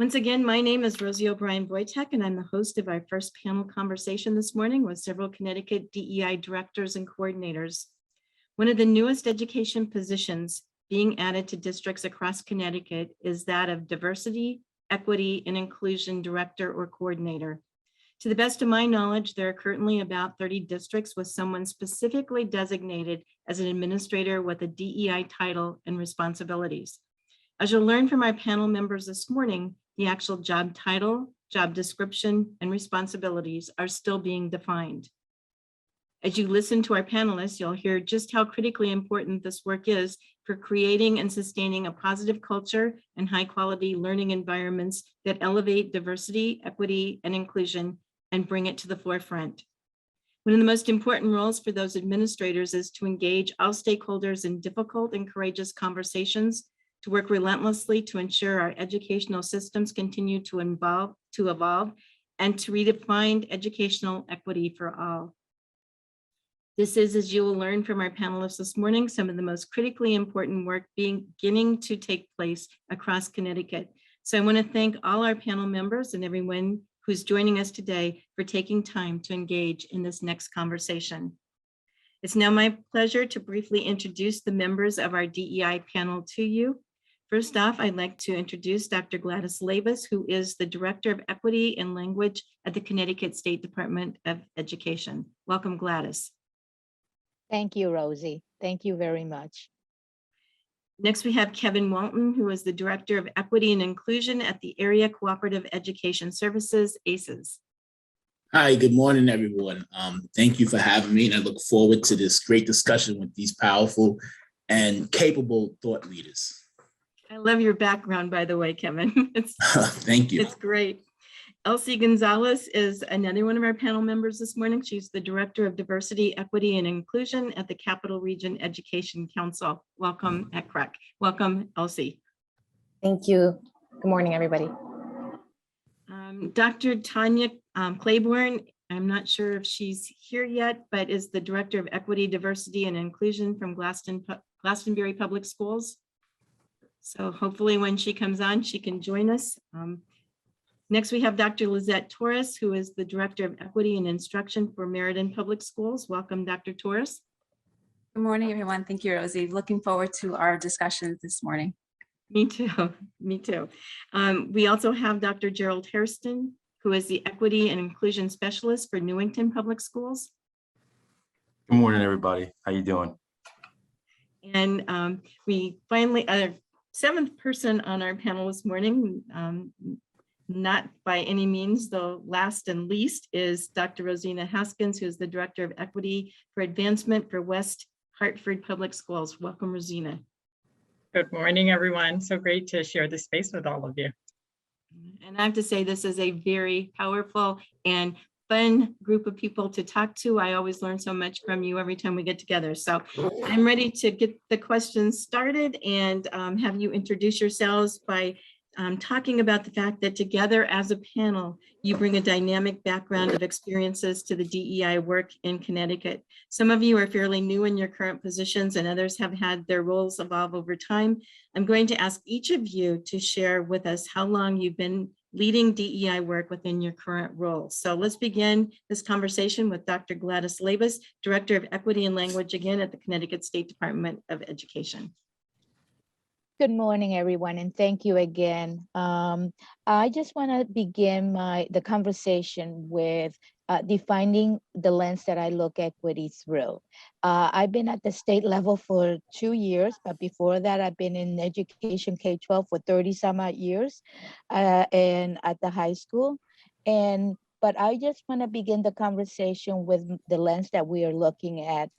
Once again, my name is Rosie O'Brien Boytek, and I'm the host of our first panel conversation this morning with several Connecticut DEI directors and coordinators. One of the newest education positions being added to districts across Connecticut is that of Diversity, Equity, and Inclusion Director or Coordinator. To the best of my knowledge, there are currently about 30 districts with someone specifically designated as an administrator with a DEI title and responsibilities. As you'll learn from our panel members this morning, the actual job title, job description, and responsibilities are still being defined. As you listen to our panelists, you'll hear just how critically important this work is for creating and sustaining a positive culture and high-quality learning environments that elevate diversity, equity, and inclusion and bring it to the forefront. One of the most important roles for those administrators is to engage all stakeholders in difficult and courageous conversations, to work relentlessly to ensure our educational systems continue to evolve, and to redefine educational equity for all. This is, as you will learn from our panelists this morning, some of the most critically important work beginning to take place across Connecticut. So I want to thank all our panel members and everyone who's joining us today for taking time to engage in this next conversation. It's now my pleasure to briefly introduce the members of our DEI panel to you. First off, I'd like to introduce Dr. Gladys Vallas, who is the Director of Equity and Language at the Connecticut State Department of Education. Welcome, Gladys. Thank you, Rosie. Thank you very much. Next, we have Kevin Walton, who is the Director of Equity and Inclusion at the Area Cooperative Education Services, ACES. Hi, good morning, everyone. Thank you for having me, and I look forward to this great discussion with these powerful and capable thought leaders. I love your background, by the way, Kevin. Thank you. It's great. Elsie Gonzalez is another one of our panel members this morning. She's the Director of Diversity, Equity, and Inclusion at the Capital Region Education Council. Welcome at CREC. Welcome, Elsie. Thank you. Good morning, everybody. Dr. Tanya Claiborne, I'm not sure if she's here yet, but is the Director of Equity, Diversity, and Inclusion from Glastonbury Public Schools. So hopefully when she comes on, she can join us. Next, we have Dr. Lizette Taurus, who is the Director of Equity and Instruction for Meriden Public Schools. Welcome, Dr. Taurus. Good morning, everyone. Thank you, Rosie. Looking forward to our discussions this morning. Me too. Me too. We also have Dr. Gerald Harrison, who is the Equity and Inclusion Specialist for Newington Public Schools. Good morning, everybody. How you doing? And we finally, seventh person on our panel this morning, not by any means the last and least, is Dr. Rosina Haskins, who is the Director of Equity for Advancement for West Hartford Public Schools. Welcome, Rosina. Good morning, everyone. So great to share this space with all of you. And I have to say, this is a very powerful and fun group of people to talk to. I always learn so much from you every time we get together. So I'm ready to get the questions started and have you introduce yourselves by talking about the fact that together as a panel, you bring a dynamic background of experiences to the DEI work in Connecticut. Some of you are fairly new in your current positions and others have had their roles evolve over time. I'm going to ask each of you to share with us how long you've been leading DEI work within your current role. So let's begin this conversation with Dr. Gladys Vallas, Director of Equity and Language, again at the Connecticut State Department of Education. Good morning, everyone, and thank you again. I just want to begin the conversation with defining the lens that I look at equity through. I've been at the state level for 2 years, but before that, I've been in education K-12 for 30 some odd years and at the high school. But I just want to begin the conversation with the lens that we are looking at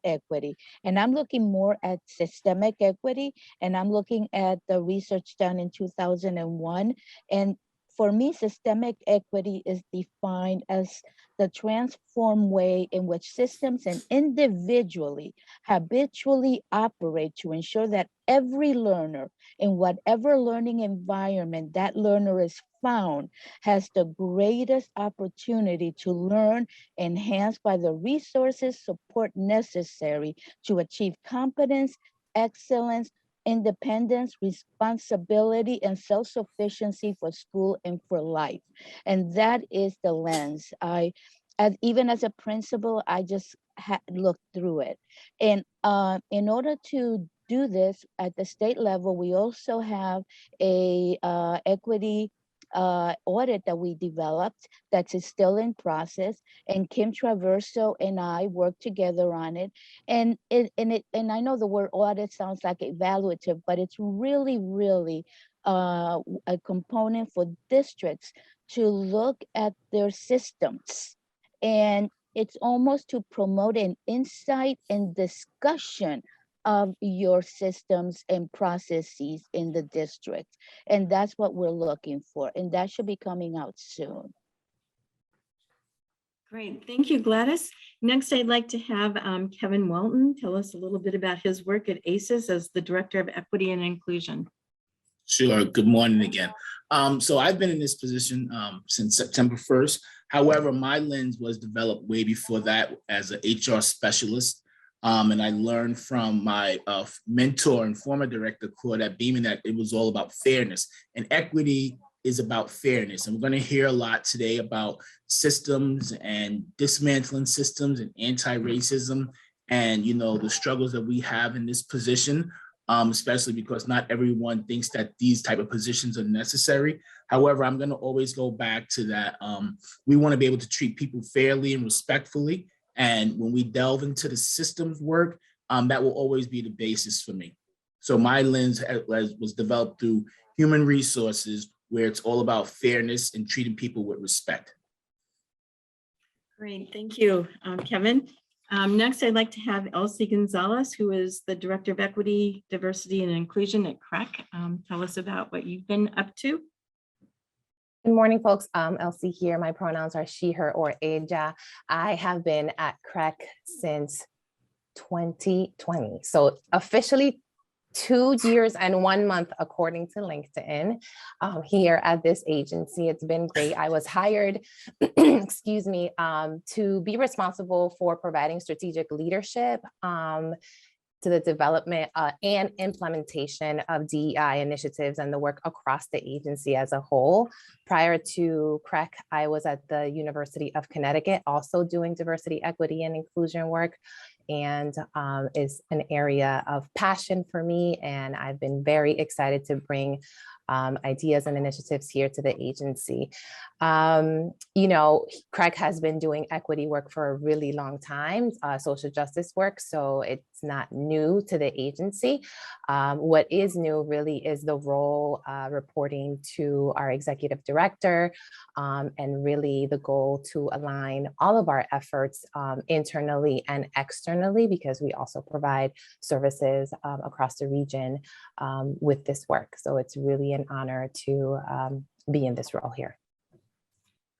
equity. And I'm looking more at systemic equity, and I'm looking at the research done in 2001. And for me, systemic equity is defined as the transformed way in which systems and individually habitually operate to ensure that every learner in whatever learning environment that learner is found has the greatest opportunity to learn, enhanced by the resources support necessary to achieve competence, excellence, independence, responsibility, and self-sufficiency for school and for life. And that is the lens. Even as a principal, I just looked through it. And in order to do this at the state level, we also have a equity audit that we developed that is still in process, and Kim Traverso and I worked together on it. And I know the word audit sounds like evaluative, but it's really a component for districts to look at their systems. And it's almost to promote an insight and discussion of your systems and processes in the district. And that's what we're looking for. And that should be coming out soon. Great, thank you, Gladys. Next, I'd like to have Kevin Walton tell us a little bit about his work at ACES as the Director of Equity and Inclusion. Sure. Good morning again. So I've been in this position since September 1st. However, my lens was developed way before that as an HR specialist. And I learned from my mentor and former director, Claudette Beeman, that it was all about fairness, and equity is about fairness. And we're going to hear a lot today about systems and dismantling systems and anti-racism and, you know, the struggles that we have in this position, especially because not everyone thinks that these type of positions are necessary. However, I'm going to always go back to that. We want to be able to treat people fairly and respectfully. And when we delve into the systems work, that will always be the basis for me. So my lens was developed through human resources, where it's all about fairness and treating people with respect. Great, thank you, Kevin. Next, I'd like to have Elsie Gonzalez, who is the Director of Equity, Diversity, and Inclusion at CREC. Tell us about what you've been up to. Good morning, folks. Elsie here. My pronouns are she, her, or ella. I have been at CREC since 2020. So officially 2 years and 1 month, according to LinkedIn, here at this agency. It's been great. I was hired, excuse me, to be responsible for providing strategic leadership to the development and implementation of DEI initiatives and the work across the agency as a whole. Prior to CREC, I was at the University of Connecticut, also doing diversity, equity, and inclusion work, and is an area of passion for me. And I've been very excited to bring ideas and initiatives here to the agency. You know, CREC has been doing equity work for a really long time, social justice work, so it's not new to the agency. What is new really is the role reporting to our executive director, and really the goal to align all of our efforts internally and externally, because we also provide services across the region with this work. So it's really an honor to be in this role here.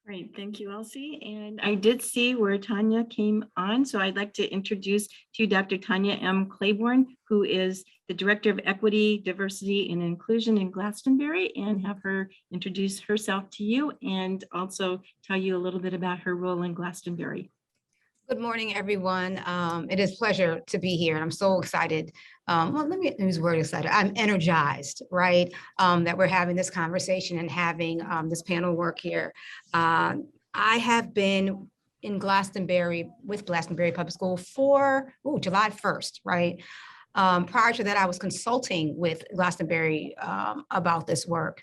Great, thank you, Elsie. And I did see where Tanya came on, so I'd like to introduce to you Dr. Tanya M. Claiborne, who is the Director of Equity, Diversity, and Inclusion in Glastonbury, and have her introduce herself to you and also tell you a little bit about her role in Glastonbury. Good morning, everyone. It is a pleasure to be here, and I'm so excited. Well, let me use the word excited. I'm energized, right, that we're having this conversation and having this panel work here. I have been in Glastonbury with Glastonbury Public School for July 1st, right? Prior to that, I was consulting with Glastonbury about this work.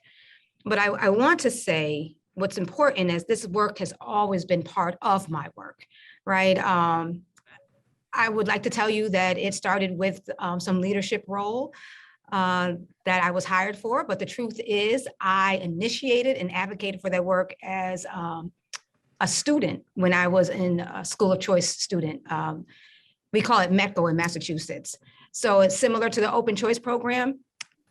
But I want to say what's important is this work has always been part of my work. Right. I would like to tell you that it started with some leadership role that I was hired for. But the truth is I initiated and advocated for that work as a student when I was in a school of choice student. We call it METCO in Massachusetts. So it's similar to the open choice program.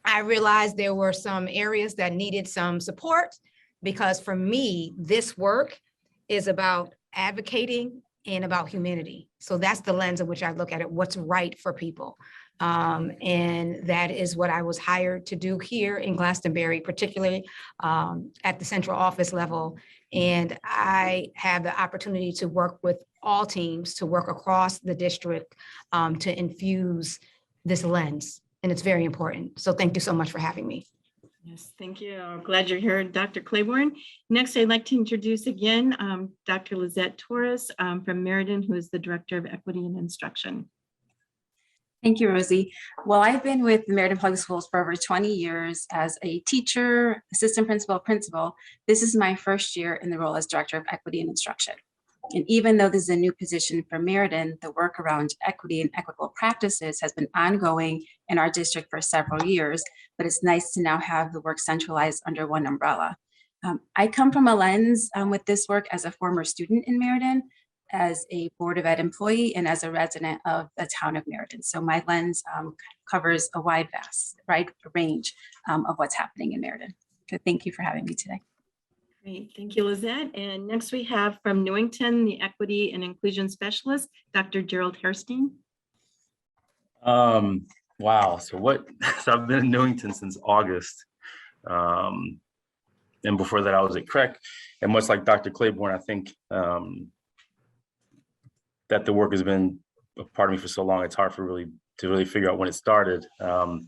I realized there were some areas that needed some support, because for me, this work is about advocating and about humanity. So that's the lens in which I look at it, what's right for people. And that is what I was hired to do here in Glastonbury, particularly at the central office level. And I have the opportunity to work with all teams, to work across the district, to infuse this lens and it's very important. So thank you so much for having me. Yes, thank you. I'm glad you're here, Dr. Claiborne. Next, I'd like to introduce again Dr. Lizette Taurus from Meriden, who is the Director of Equity and Instruction. Thank you, Rosie. Well, I've been with the Meriden Public Schools for over 20 years as a teacher, assistant principal. This is my first year in the role as Director of Equity and Instruction. And even though this is a new position for Meriden, the work around equity and equitable practices has been ongoing in our district for several years, but it's nice to now have the work centralized under one umbrella. I come from a lens with this work as a former student in Meriden, as a Board of Ed employee, and as a resident of the town of Meriden. So my lens covers a wide range of what's happening in Meriden. So thank you for having me today. Great, thank you, Lizette. And next we have from Newington, the Equity and Inclusion Specialist, Dr. Gerald Hairstein. Wow. So I've been in Newington since August. And before that, I was at CREC. And much like Dr. Claiborne, I think that the work has been a part of me for so long, it's hard to really figure out when it started. But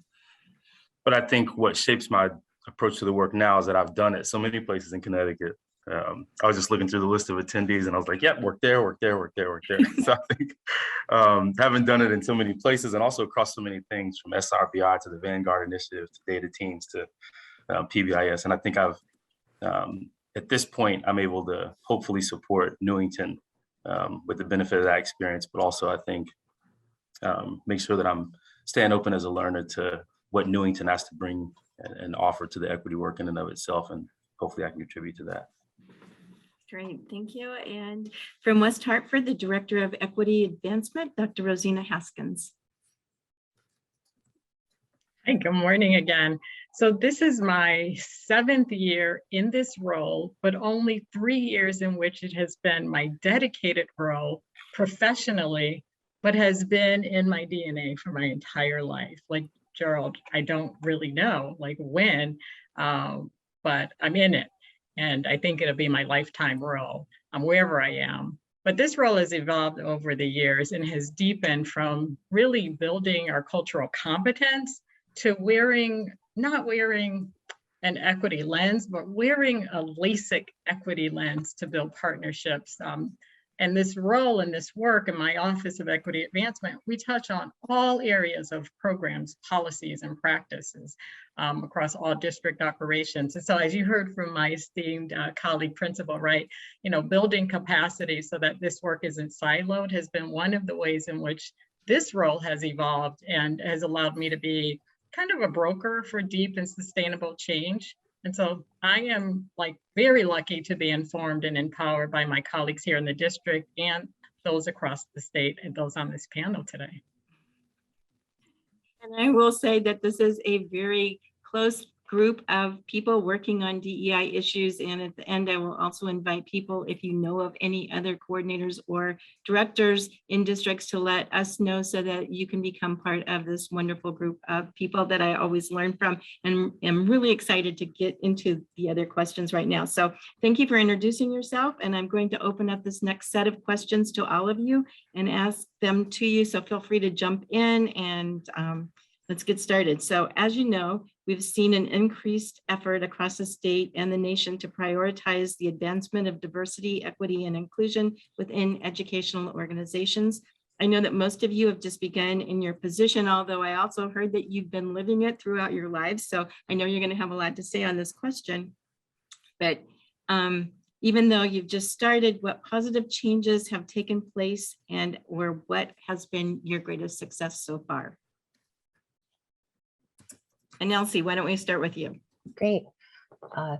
I think what shapes my approach to the work now is that I've done it so many places in Connecticut. I was just looking through the list of attendees and I was like, yep, work there, work there, work there, work there. So I think having done it in so many places and also across so many things, from SRBI to the Vanguard Initiative to data teams to PBIS. And I think at this point, I'm able to hopefully support Newington with the benefit of that experience, but also I think make sure that I'm staying open as a learner to what Newington has to bring and offer to the equity work in and of itself. And hopefully I can contribute to that. Great, thank you. And from West Hartford, the Director of Equity Advancement, Dr. Rosina Haskins. Hi, good morning again. So this is my 7th year in this role, but only 3 years in which it has been my dedicated role professionally, but has been in my DNA for my entire life. Like Gerald, I don't really know like when, but I'm in it. And I think it'll be my lifetime role wherever I am. But this role has evolved over the years and has deepened from really building our cultural competence to not wearing an equity lens, but wearing a LASIK equity lens to build partnerships. And this role and this work in my Office of Equity Advancement, we touch on all areas of programs, policies, and practices across all district operations. And so as you heard from my esteemed colleague principal, right, building capacity so that this work isn't siloed has been one of the ways in which this role has evolved and has allowed me to be kind of a broker for deep and sustainable change. And so I am very lucky to be informed and empowered by my colleagues here in the district and those across the state and those on this panel today. And I will say that this is a very close group of people working on DEI issues. And at the end, I will also invite people, if you know of any other coordinators or directors in districts, to let us know so that you can become part of this wonderful group of people that I always learn from. And I'm really excited to get into the other questions right now. So thank you for introducing yourself. And I'm going to open up this next set of questions to all of you and ask them to you. So feel free to jump in and let's get started. So as you know, we've seen an increased effort across the state and the nation to prioritize the advancement of diversity, equity, and inclusion within educational organizations. I know that most of you have just begun in your position, although I also heard that you've been living it throughout your lives. So I know you're going to have a lot to say on this question. But even though you've just started, what positive changes have taken place or what has been your greatest success so far? And Elsie, why don't we start with you? Great.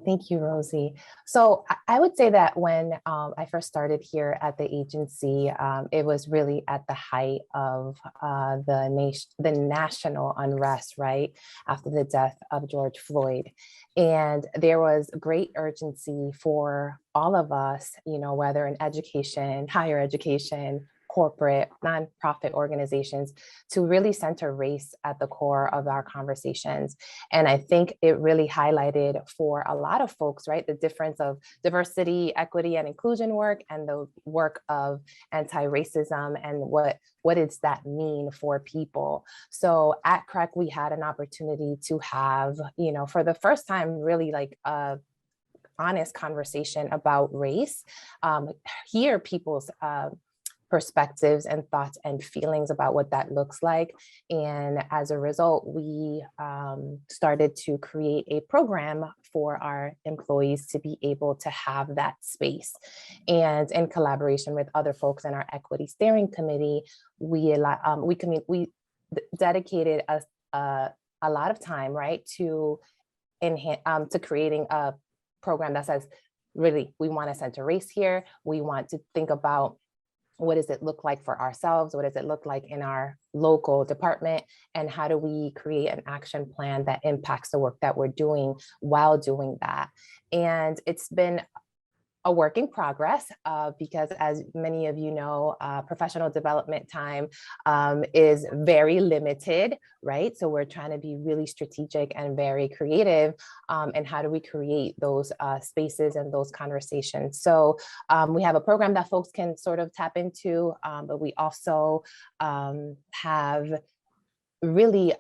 Thank you, Rosie. So I would say that when I first started here at the agency, it was really at the height of the national unrest, right, after the death of George Floyd. And there was great urgency for all of us, whether in education, higher education, corporate, nonprofit organizations to really center race at the core of our conversations. And I think it really highlighted for a lot of folks, right, the difference of diversity, equity, and inclusion work and the work of anti-racism and what does that mean for people. So at CREC, we had an opportunity to have, for the first time, really like a honest conversation about race, hear people's perspectives and thoughts and feelings about what that looks like. And as a result, we started to create a program for our employees to be able to have that space. And in collaboration with other folks in our equity steering committee, we dedicated a lot of time, right, to creating a program that says, really, we want to center race here. We want to think about what does it look like for ourselves? What does it look like in our local department? And how do we create an action plan that impacts the work that we're doing while doing that? And it's been a work in progress because, as many of you know, professional development time is very limited, right? So we're trying to be really strategic and very creative. And how do we create those spaces and those conversations? So we have a program that folks can sort of tap into, but we also have really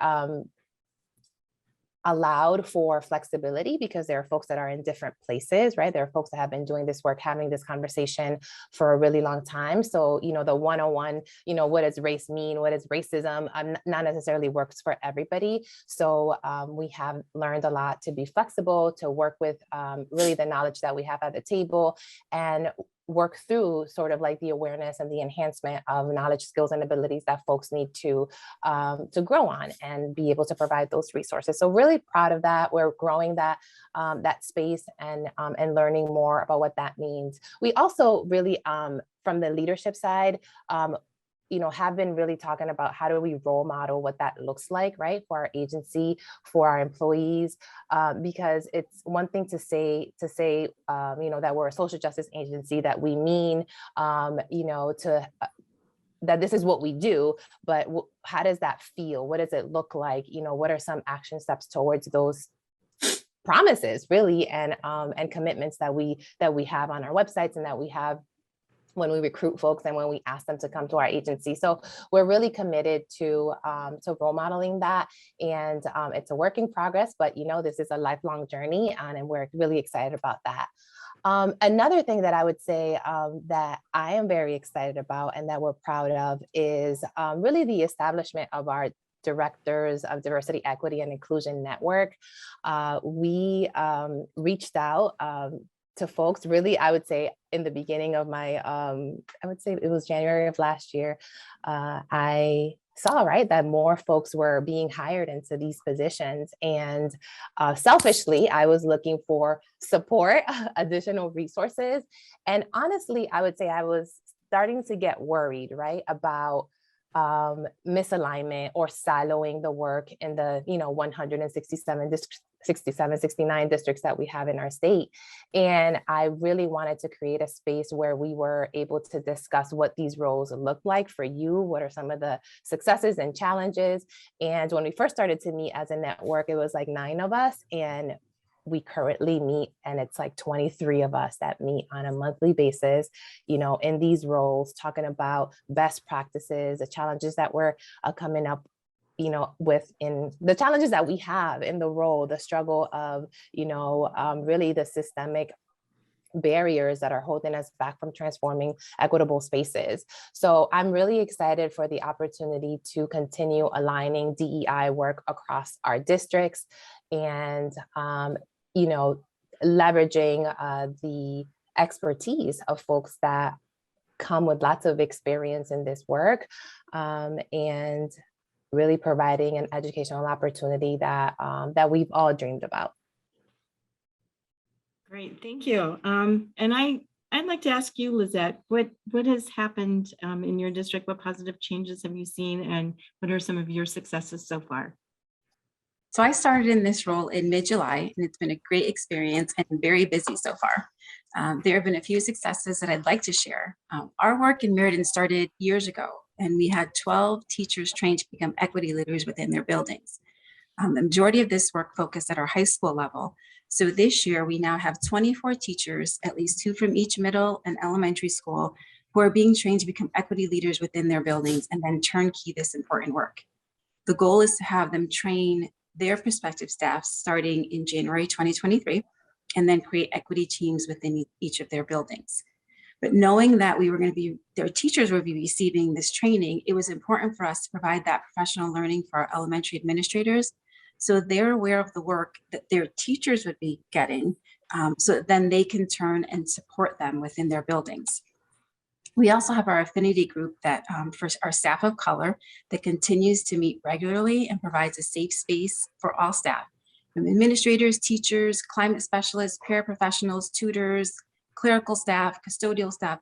allowed for flexibility because there are folks that are in different places, right? There are folks that have been doing this work, having this conversation for a really long time. So, the 101, what does race mean? What is racism? Not necessarily works for everybody. So we have learned a lot to be flexible, to work with really the knowledge that we have at the table and work through sort of like the awareness and the enhancement of knowledge, skills, and abilities that folks need to grow on and be able to provide those resources. So really proud of that. We're growing that space and learning more about what that means. We also really, from the leadership side, have been really talking about how do we role model what that looks like, right, for our agency, for our employees, because it's one thing to say, that we're a social justice agency, that we mean, that this is what we do, but how does that feel? What does it look like? What are some action steps towards those promises, really, and commitments that we have on our websites and that we have when we recruit folks and when we ask them to come to our agency. So we're really committed to role modeling that. And it's a work in progress, but this is a lifelong journey and we're really excited about that. Another thing that I would say that I am very excited about and that we're proud of is really the establishment of our Directors of Diversity, Equity, and Inclusion Network. We reached out to folks, really, I would say in the beginning of my, I would say it was January of last year, I saw, right, that more folks were being hired into these positions. And selfishly, I was looking for support, additional resources. And honestly, I would say I was starting to get worried, right, about misalignment or siloing the work in the 69 districts that we have in our state. And I really wanted to create a space where we were able to discuss what these roles look like for you, what are some of the successes and challenges. And when we first started to meet as a network, it was like 9 of us, and we currently meet, and it's like 23 of us that meet on a monthly basis, in these roles, talking about best practices, the challenges that we're coming up, within the challenges that we have in the role, the struggle of, really the systemic barriers that are holding us back from transforming equitable spaces. So I'm really excited for the opportunity to continue aligning DEI work across our districts and, leveraging the expertise of folks that come with lots of experience in this work, and really providing an educational opportunity that we've all dreamed about. Great, thank you. And I'd like to ask you, Lizette, what has happened in your district? What positive changes have you seen, and what are some of your successes so far? So I started in this role in mid-July, and it's been a great experience and very busy so far. There have been a few successes that I'd like to share. Our work in Meriden started years ago, and we had 12 teachers trained to become equity leaders within their buildings. The majority of this work focused at our high school level. So this year, we now have 24 teachers, at least 2 from each middle and elementary school, who are being trained to become equity leaders within their buildings and then turnkey this important work. The goal is to have them train their prospective staff starting in January 2023, and then create equity teams within each of their buildings. But knowing that their teachers would be receiving this training, it was important for us to provide that professional learning for our elementary administrators, so they're aware of the work that their teachers would be getting, so that then they can turn and support them within their buildings. We also have our affinity group that for our staff of color that continues to meet regularly and provides a safe space for all staff, from administrators, teachers, climate specialists, paraprofessionals, tutors, clerical staff, custodial staff.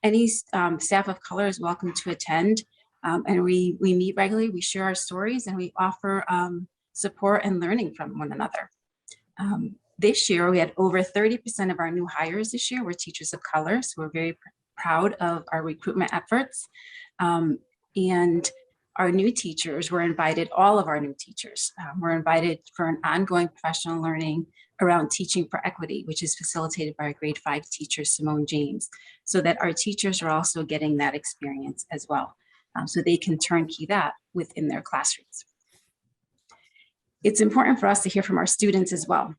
Any staff of color is welcome to attend, and we meet regularly, we share our stories, and we offer support and learning from one another. This year, we had over 30% of our new hires this year were teachers of color, so we're very proud of our recruitment efforts. And our new teachers were invited, all of our new teachers were invited for an ongoing professional learning around teaching for equity, which is facilitated by our grade 5 teacher, Simone James, so that our teachers are also getting that experience as well, so they can turnkey that within their classrooms. It's important for us to hear from our students as well.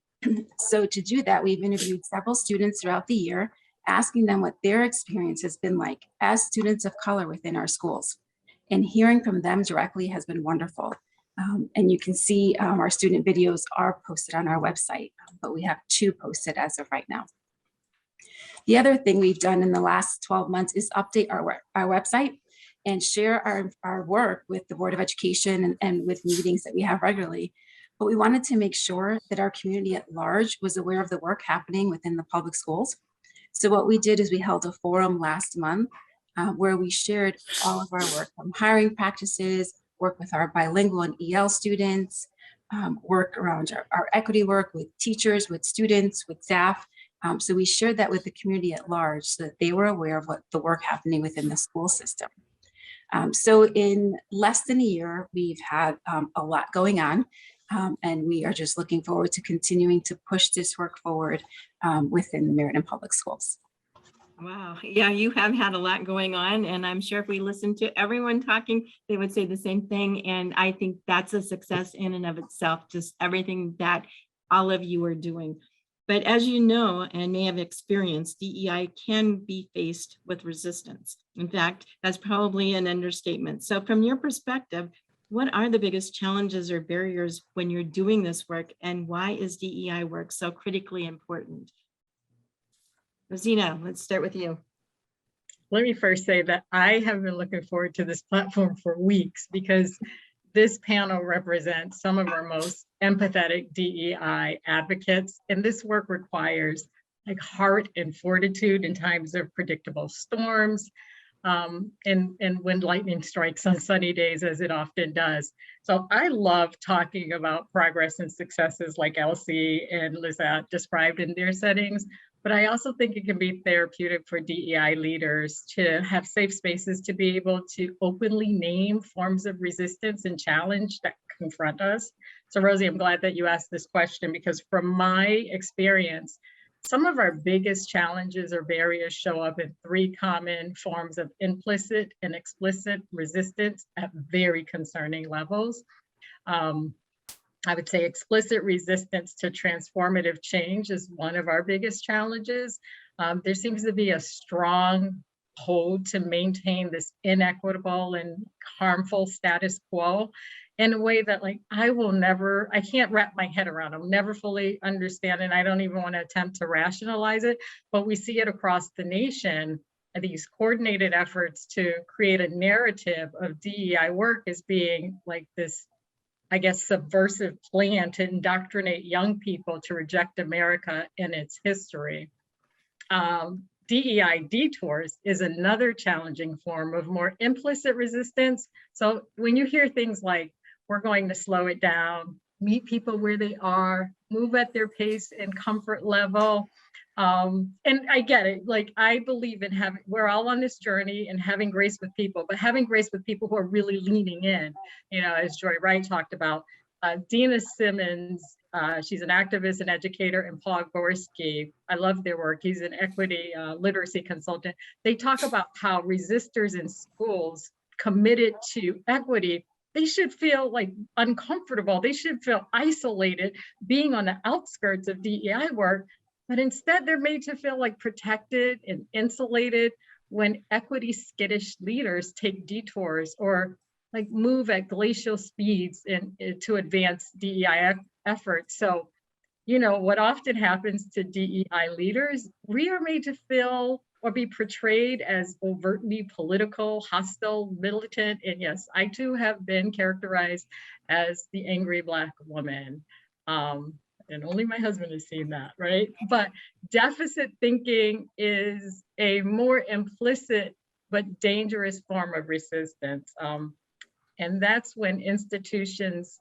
So to do that, we've interviewed several students throughout the year, asking them what their experience has been like as students of color within our schools. And hearing from them directly has been wonderful. And you can see our student videos are posted on our website, but we have 2 posted as of right now. The other thing we've done in the last 12 months is update our website and share our work with the Board of Education and with meetings that we have regularly. But we wanted to make sure that our community at large was aware of the work happening within the public schools. So what we did is we held a forum last month where we shared all of our work, from hiring practices, work with our bilingual and EL students, work around our equity work with teachers, with students, with staff. So we shared that with the community at large so that they were aware of what the work happening within the school system. So in less than a year, we've had a lot going on. And we are just looking forward to continuing to push this work forward within the Meriden Public Schools. Wow. Yeah, you have had a lot going on, and I'm sure if we listened to everyone talking, they would say the same thing. And I think that's a success in and of itself, just everything that all of you are doing. But as you know, and may have experienced, DEI can be faced with resistance. In fact, that's probably an understatement. So from your perspective, what are the biggest challenges or barriers when you're doing this work, and why is DEI work so critically important? Rosina, let's start with you. Let me first say that I have been looking forward to this platform for weeks, because this panel represents some of our most empathetic DEI advocates, and this work requires like heart and fortitude in times of predictable storms, and when lightning strikes on sunny days, as it often does. So I love talking about progress and successes like Elsie and Lizette described in their settings, but I also think it can be therapeutic for DEI leaders to have safe spaces to be able to openly name forms of resistance and challenge that confront us. So Rosie, I'm glad that you asked this question, because from my experience, some of our biggest challenges or barriers show up in 3 common forms of implicit and explicit resistance at very concerning levels. I would say explicit resistance to transformative change is one of our biggest challenges. There seems to be a strong hold to maintain this inequitable and harmful status quo in a way that I can't wrap my head around. I'll never fully understand, and I don't even want to attempt to rationalize it, but we see it across the nation, these coordinated efforts to create a narrative of DEI work as being like this, I guess, subversive plan to indoctrinate young people to reject America and its history. DEI detours is another challenging form of more implicit resistance. So when you hear things like, we're going to slow it down, meet people where they are, move at their pace and comfort level, And I get it. Like, I believe in having, we're all on this journey and having grace with people, but having grace with people who are really leaning in, you know, as Joy Wright talked about. Dina Simmons, she's an activist and educator, and Paul Gorski, I love their work. He's an equity literacy consultant. They talk about how resistors in schools committed to equity, they should feel like uncomfortable. They should feel isolated being on the outskirts of DEI work. But instead, they're made to feel like protected and insulated when equity skittish leaders take detours or like move at glacial speeds to advance DEI efforts. So, you know, what often happens to DEI leaders, we are made to feel or be portrayed as overtly political, hostile, militant. And yes, I too have been characterized as the angry Black woman. And only my husband has seen that, right? But deficit thinking is a more implicit but dangerous form of resistance. And that's when institutions,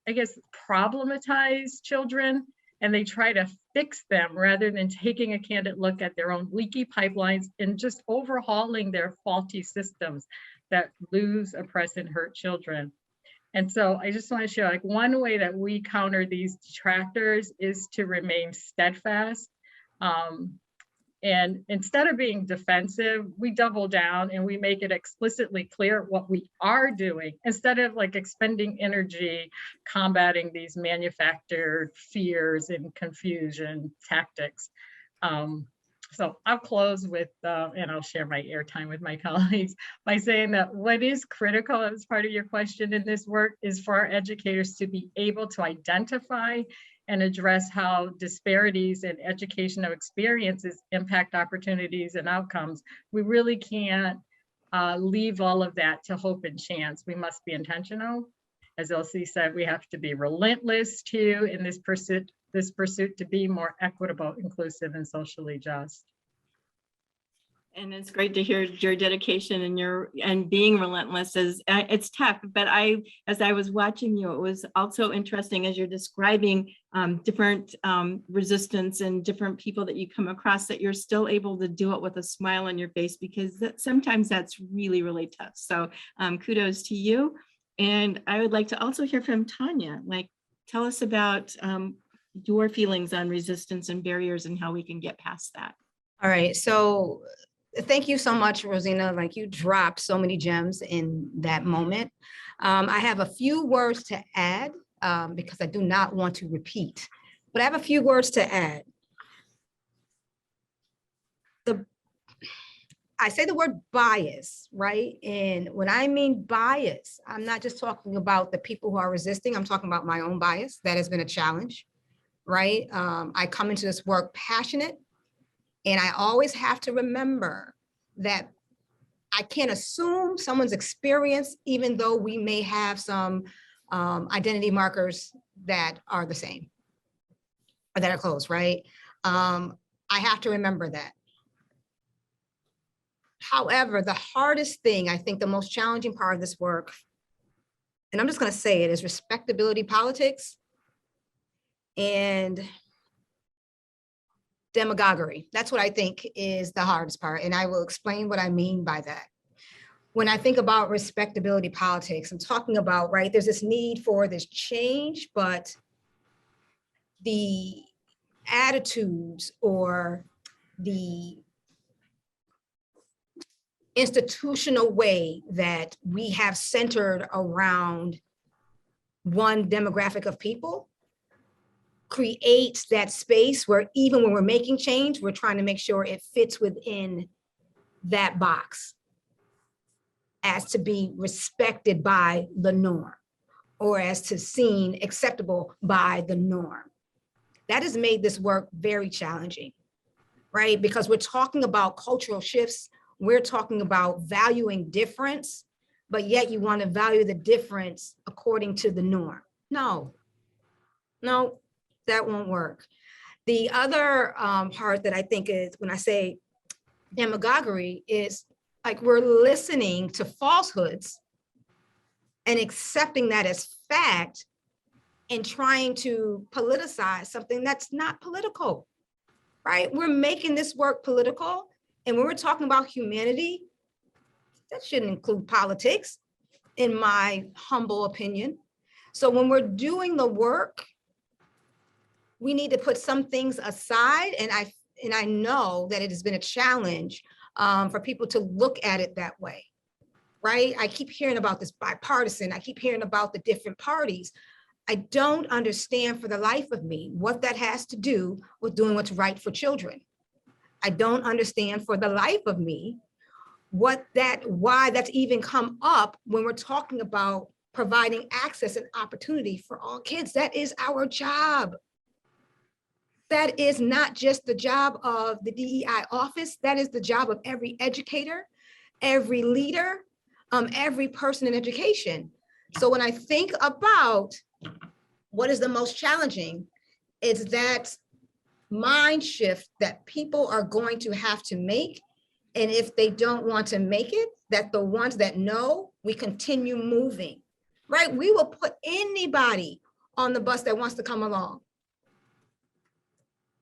I guess, problematize children and they try to fix them rather than taking a candid look at their own leaky pipelines and just overhauling their faulty systems that lose, oppress, and hurt children. And so I just want to share, like, one way that we counter these detractors is to remain steadfast. And instead of being defensive, we double down and we make it explicitly clear what we are doing instead of like expending energy combating these manufactured fears and confusion tactics. So I'll close with, and I'll share my airtime with my colleagues by saying that what is critical as part of your question in this work is for our educators to be able to identify and address how disparities in educational experiences impact opportunities and outcomes. We really can't leave all of that to hope and chance. We must be intentional. As Elsie said, we have to be relentless too in this pursuit to be more equitable, inclusive, and socially just. And it's great to hear your dedication and being relentless. It's tough, but as I was watching you, it was also interesting as you're describing different resistance and different people that you come across, that you're still able to do it with a smile on your face, because sometimes that's really, really tough. So kudos to you. And I would like to also hear from Tanya. Like, tell us about your feelings on resistance and barriers and how we can get past that. All right, so thank you so much, Rosina. Like, you dropped so many gems in that moment. I have a few words to add because I do not want to repeat, but I have a few words to add. I say the word bias, right? And when I mean bias, I'm not just talking about the people who are resisting, I'm talking about my own bias. That has been a challenge, right? I come into this work passionate, and I always have to remember that I can't assume someone's experience, even though we may have some identity markers that are the same or that are close, right? I have to remember that. However, the hardest thing, I think the most challenging part of this work, and I'm just going to say it, is respectability politics and demagoguery. That's what I think is the hardest part. And I will explain what I mean by that. When I think about respectability politics, I'm talking about, right, there's this need for this change, but the attitudes or the institutional way that we have centered around one demographic of people creates that space where even when we're making change, we're trying to make sure it fits within that box as to be respected by the norm or as to seen acceptable by the norm. That has made this work very challenging, right? Because we're talking about cultural shifts. We're talking about valuing difference, but yet you want to value the difference according to the norm. No, that won't work. The other part that I think is when I say demagoguery is like we're listening to falsehoods and accepting that as fact and trying to politicize something that's not political, right? We're making this work political. And when we're talking about humanity, that shouldn't include politics, in my humble opinion. So when we're doing the work, we need to put some things aside. And I know that it has been a challenge for people to look at it that way, right? I keep hearing about this bipartisan. I keep hearing about the different parties. I don't understand for the life of me what that has to do with doing what's right for children. I don't understand for the life of me why that's even come up when we're talking about providing access and opportunity for all kids. That is our job. That is not just the job of the DEI office. That is the job of every educator, every leader, every person in education. So when I think about what is the most challenging, is that mind shift that people are going to have to make. And if they don't want to make it, that the ones that know, we continue moving, right? We will put anybody on the bus that wants to come along.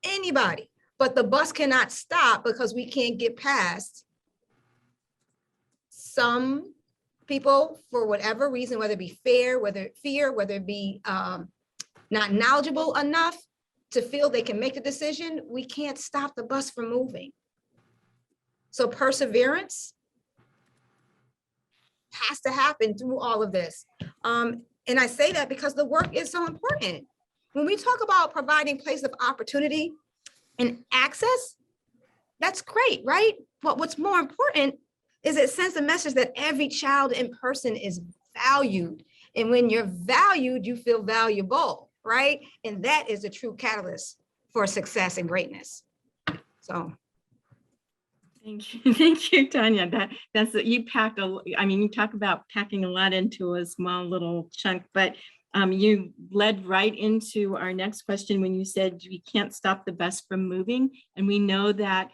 Anybody, but the bus cannot stop because we can't get past some people for whatever reason, whether it be fear, whether it be not knowledgeable enough to feel they can make the decision. We can't stop the bus from moving. So perseverance has to happen through all of this. And I say that because the work is so important. When we talk about providing places of opportunity and access, that's great, right? But what's more important is it sends a message that every child in person is valued. And when you're valued, you feel valuable, right? And that is a true catalyst for success and greatness. So. Thank you, Tanya. You packed you talk about packing a lot into a small little chunk, but you led right into our next question when you said we can't stop the bus from moving. And we know that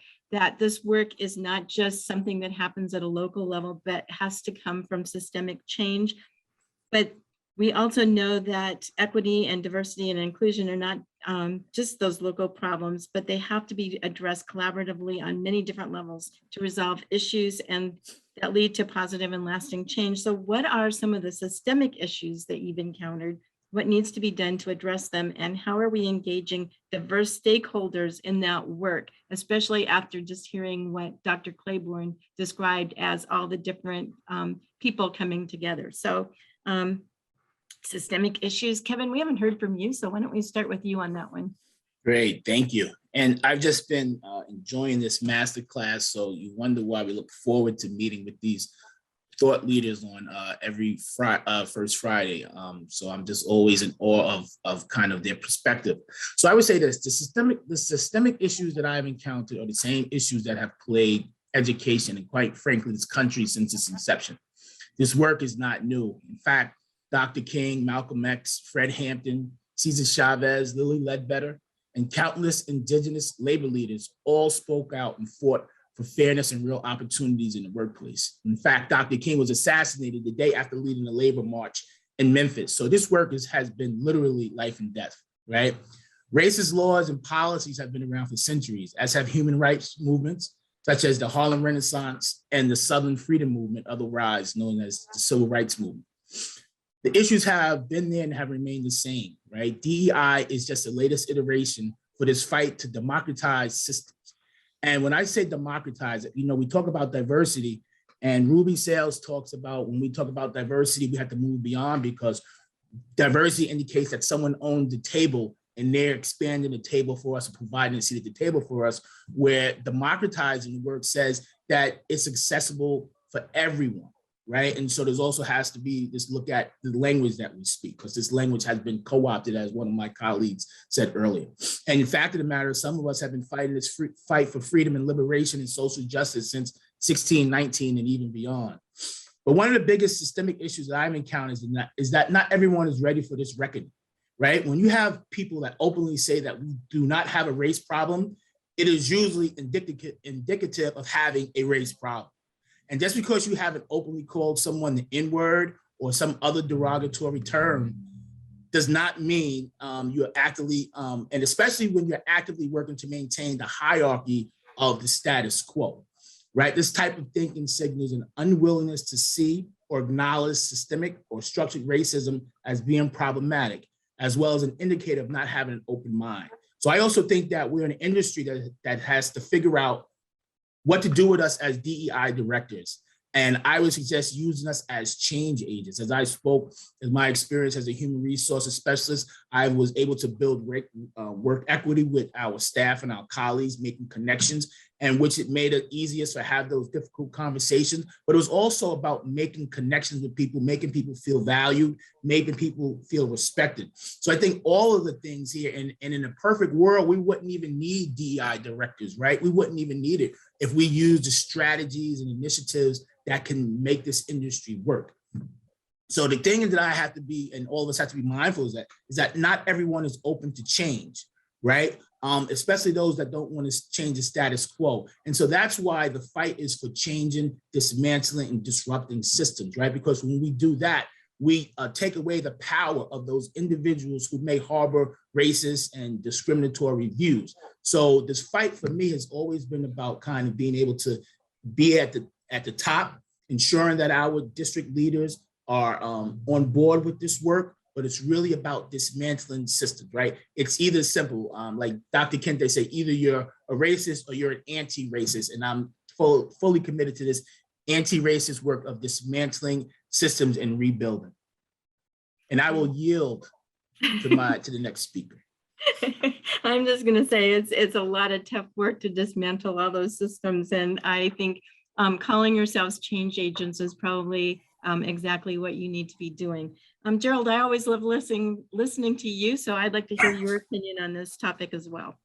this work is not just something that happens at a local level, but has to come from systemic change. But we also know that equity and diversity and inclusion are not just those local problems, but they have to be addressed collaboratively on many different levels to resolve issues and that lead to positive and lasting change. So what are some of the systemic issues that you've encountered? What needs to be done to address them? And how are we engaging diverse stakeholders in that work, especially after just hearing what Dr. Claiborne described as all the different people coming together? So systemic issues. Kevin, we haven't heard from you, so why don't we start with you on that one? Great, thank you. And I've just been enjoying this masterclass, so you wonder why we look forward to meeting with these thought leaders on every first Friday. So I'm just always in awe of kind of their perspective. So I would say this, the systemic issues that I've encountered are the same issues that have plagued education and quite frankly, this country since its inception. This work is not new. In fact, Dr. King, Malcolm X, Fred Hampton, Cesar Chavez, Lillie Ledbetter, and countless indigenous labor leaders all spoke out and fought for fairness and real opportunities in the workplace. In fact, Dr. King was assassinated the day after leading the labor march in Memphis. So this work has been literally life and death, right? Racist laws and policies have been around for centuries, as have human rights movements, such as the Harlem Renaissance and the Southern Freedom Movement, otherwise known as the Civil Rights Movement. The issues have been there and have remained the same, right? DEI is just the latest iteration for this fight to democratize systems. And when I say democratize, we talk about diversity, and Ruby Sales talks about when we talk about diversity, we have to move beyond, because diversity indicates that someone owned the table and they're expanding the table for us and providing a seat at the table for us, where democratizing the work says that it's accessible for everyone. Right. And so there's also has to be this look at the language that we speak, because this language has been co-opted, as one of my colleagues said earlier. And the fact of the matter is, some of us have been fighting this fight for freedom and liberation and social justice since 1619 and even beyond. But one of the biggest systemic issues that I've encountered is that not everyone is ready for this reckoning. Right. When you have people that openly say that we do not have a race problem, it is usually indicative of having a race problem. And just because you haven't openly called someone the N-word or some other derogatory term does not mean you're actively, and especially when you're actively working to maintain the hierarchy of the status quo, right? This type of thinking signals an unwillingness to see or acknowledge systemic or structured racism as being problematic, as well as an indicator of not having an open mind. So I also think that we're in an industry that has to figure out what to do with us as DEI directors. And I would suggest using us as change agents. As I spoke, in my experience as a human resources specialist, I was able to build work equity with our staff and our colleagues, making connections, and which it made it easiest to have those difficult conversations. But it was also about making connections with people, making people feel valued, making people feel respected. So I think all of the things here, and in a perfect world, we wouldn't even need DEI directors, right? We wouldn't even need it if we use the strategies and initiatives that can make this industry work. So the thing that I have to be, and all of us have to be mindful is that not everyone is open to change, right? Especially those that don't want to change the status quo. And so that's why the fight is for changing, dismantling, and disrupting systems, right? Because when we do that, we take away the power of those individuals who may harbor racist and discriminatory views. So this fight for me has always been about kind of being able to be at the top, ensuring that our district leaders are on board with this work, but it's really about dismantling systems, right? It's either simple, like Dr. Kente say, either you're a racist or you're an anti-racist, and I'm fully committed to this anti-racist work of dismantling systems and rebuilding. And I will yield to the next speaker. I'm just going to say it's a lot of tough work to dismantle all those systems, and I think calling yourselves change agents is probably exactly what you need to be doing. Gerald, I always love listening to you, so I'd like to hear your opinion on this topic as well.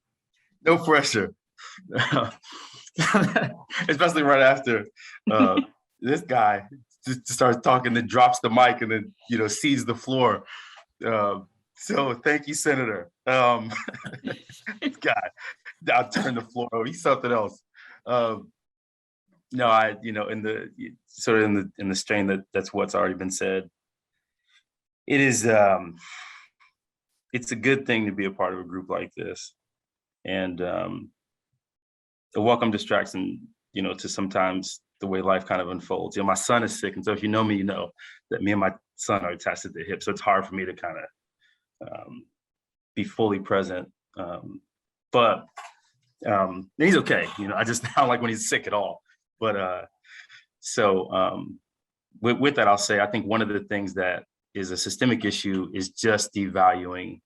No pressure. Especially right after this guy just starts talking, then drops the mic and then, sees the floor. So thank you, Senator. This guy, I'll turn the floor over. He's something else. No, in the strain that's what's already been said. It is, it's a good thing to be a part of a group like this, and a welcome distraction, to sometimes the way life kind of unfolds. My son is sick, and so if you know me, you know that me and my son are attached at the hip, so it's hard for me to kind of be fully present. But he's okay. I just don't like when he's sick at all. But with that, I'll say I think one of the things that is a systemic issue is just devaluing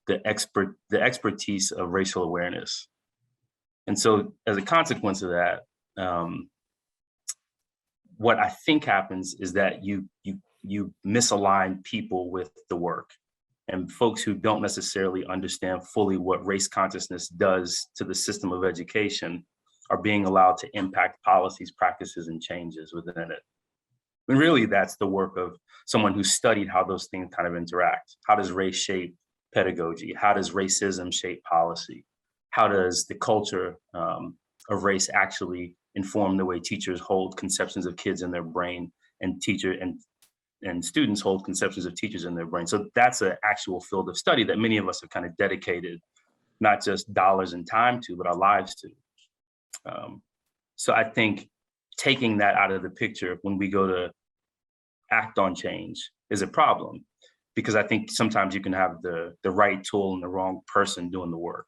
the expertise of racial awareness. And so as a consequence of that, what I think happens is that you misalign people with the work, and folks who don't necessarily understand fully what race consciousness does to the system of education are being allowed to impact policies, practices, and changes within it. And really, that's the work of someone who studied how those things kind of interact. How does race shape pedagogy? How does racism shape policy? How does the culture of race actually inform the way teachers hold conceptions of kids in their brain, and and students hold conceptions of teachers in their brain? So that's an actual field of study that many of us have kind of dedicated not just dollars and time to, but our lives to. So I think taking that out of the picture when we go to act on change is a problem, because I think sometimes you can have the right tool and the wrong person doing the work.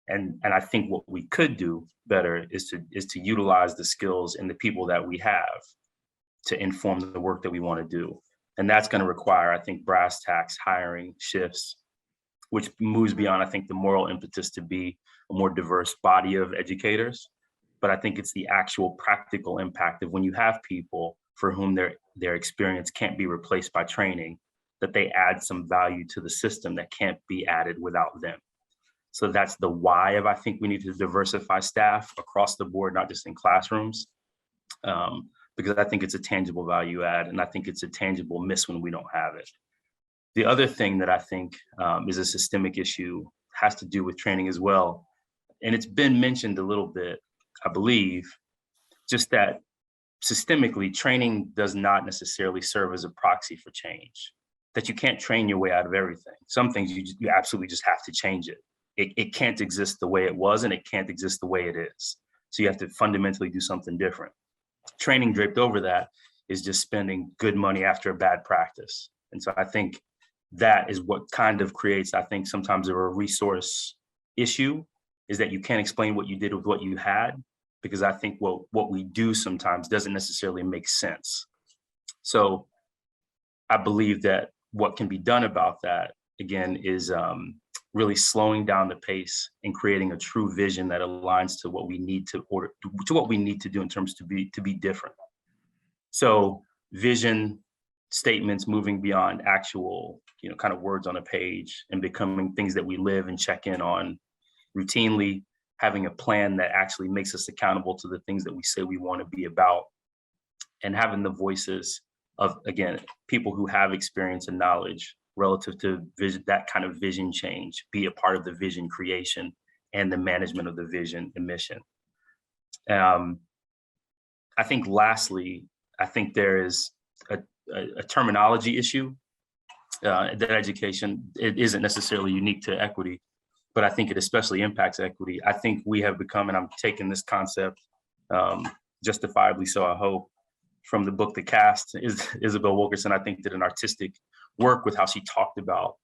And I think what we could do better is to utilize the skills and the people that we have to inform the work that we want to do. And that's going to require, I think, brass tacks hiring shifts, which moves beyond, I think, the moral impetus to be a more diverse body of educators. But I think it's the actual practical impact of when you have people for whom their experience can't be replaced by training, that they add some value to the system that can't be added without them. So that's the why of, I think we need to diversify staff across the board, not just in classrooms, because I think it's a tangible value add, and I think it's a tangible miss when we don't have it. The other thing that I think is a systemic issue has to do with training as well. And it's been mentioned a little bit, I believe, just that systemically training does not necessarily serve as a proxy for change. that you can't train your way out of everything. Some things you absolutely just have to change it. It can't exist the way it was, and it can't exist the way it is. So you have to fundamentally do something different. Training draped over that is just spending good money after a bad practice. And so I think that is what kind of creates, I think, sometimes a resource issue, is that you can't explain what you did with what you had, because I think what we do sometimes doesn't necessarily make sense. So I believe that what can be done about that, again, is really slowing down the pace and creating a true vision that aligns to what we need to do in terms to be different. So vision statements moving beyond actual, kind of words on a page, and becoming things that we live and check in on routinely, having a plan that actually makes us accountable to the things that we say we want to be about, and having the voices of, again, people who have experience and knowledge relative to that kind of vision change, be a part of the vision creation and the management of the vision and mission. I think lastly, I think there is a terminology issue that education, it isn't necessarily unique to equity, but I think it especially impacts equity. I think we have become, and I'm taking this concept justifiably so, I hope, from the book The Cast. Isabel Wilkerson, I think, did an artistic work with how she talked about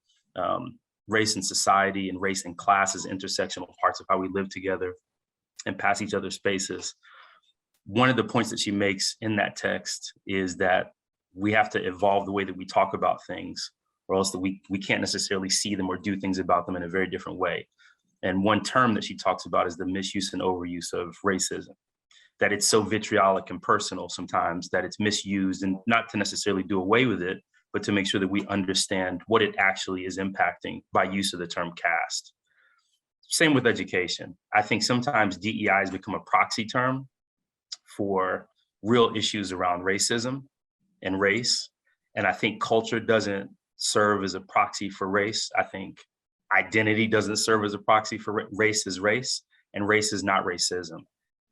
race and society, and race and class as intersectional parts of how we live together and pass each other spaces. One of the points that she makes in that text is that we have to evolve the way that we talk about things, or else that we can't necessarily see them or do things about them in a very different way. And one term that she talks about is the misuse and overuse of racism, that it's so vitriolic and personal sometimes that it's misused, and not to necessarily do away with it, but to make sure that we understand what it actually is impacting by use of the term caste. Same with education. I think sometimes DEI has become a proxy term for real issues around racism and race. And I think culture doesn't serve as a proxy for race. I think identity doesn't serve as a proxy for race is race, and race is not racism.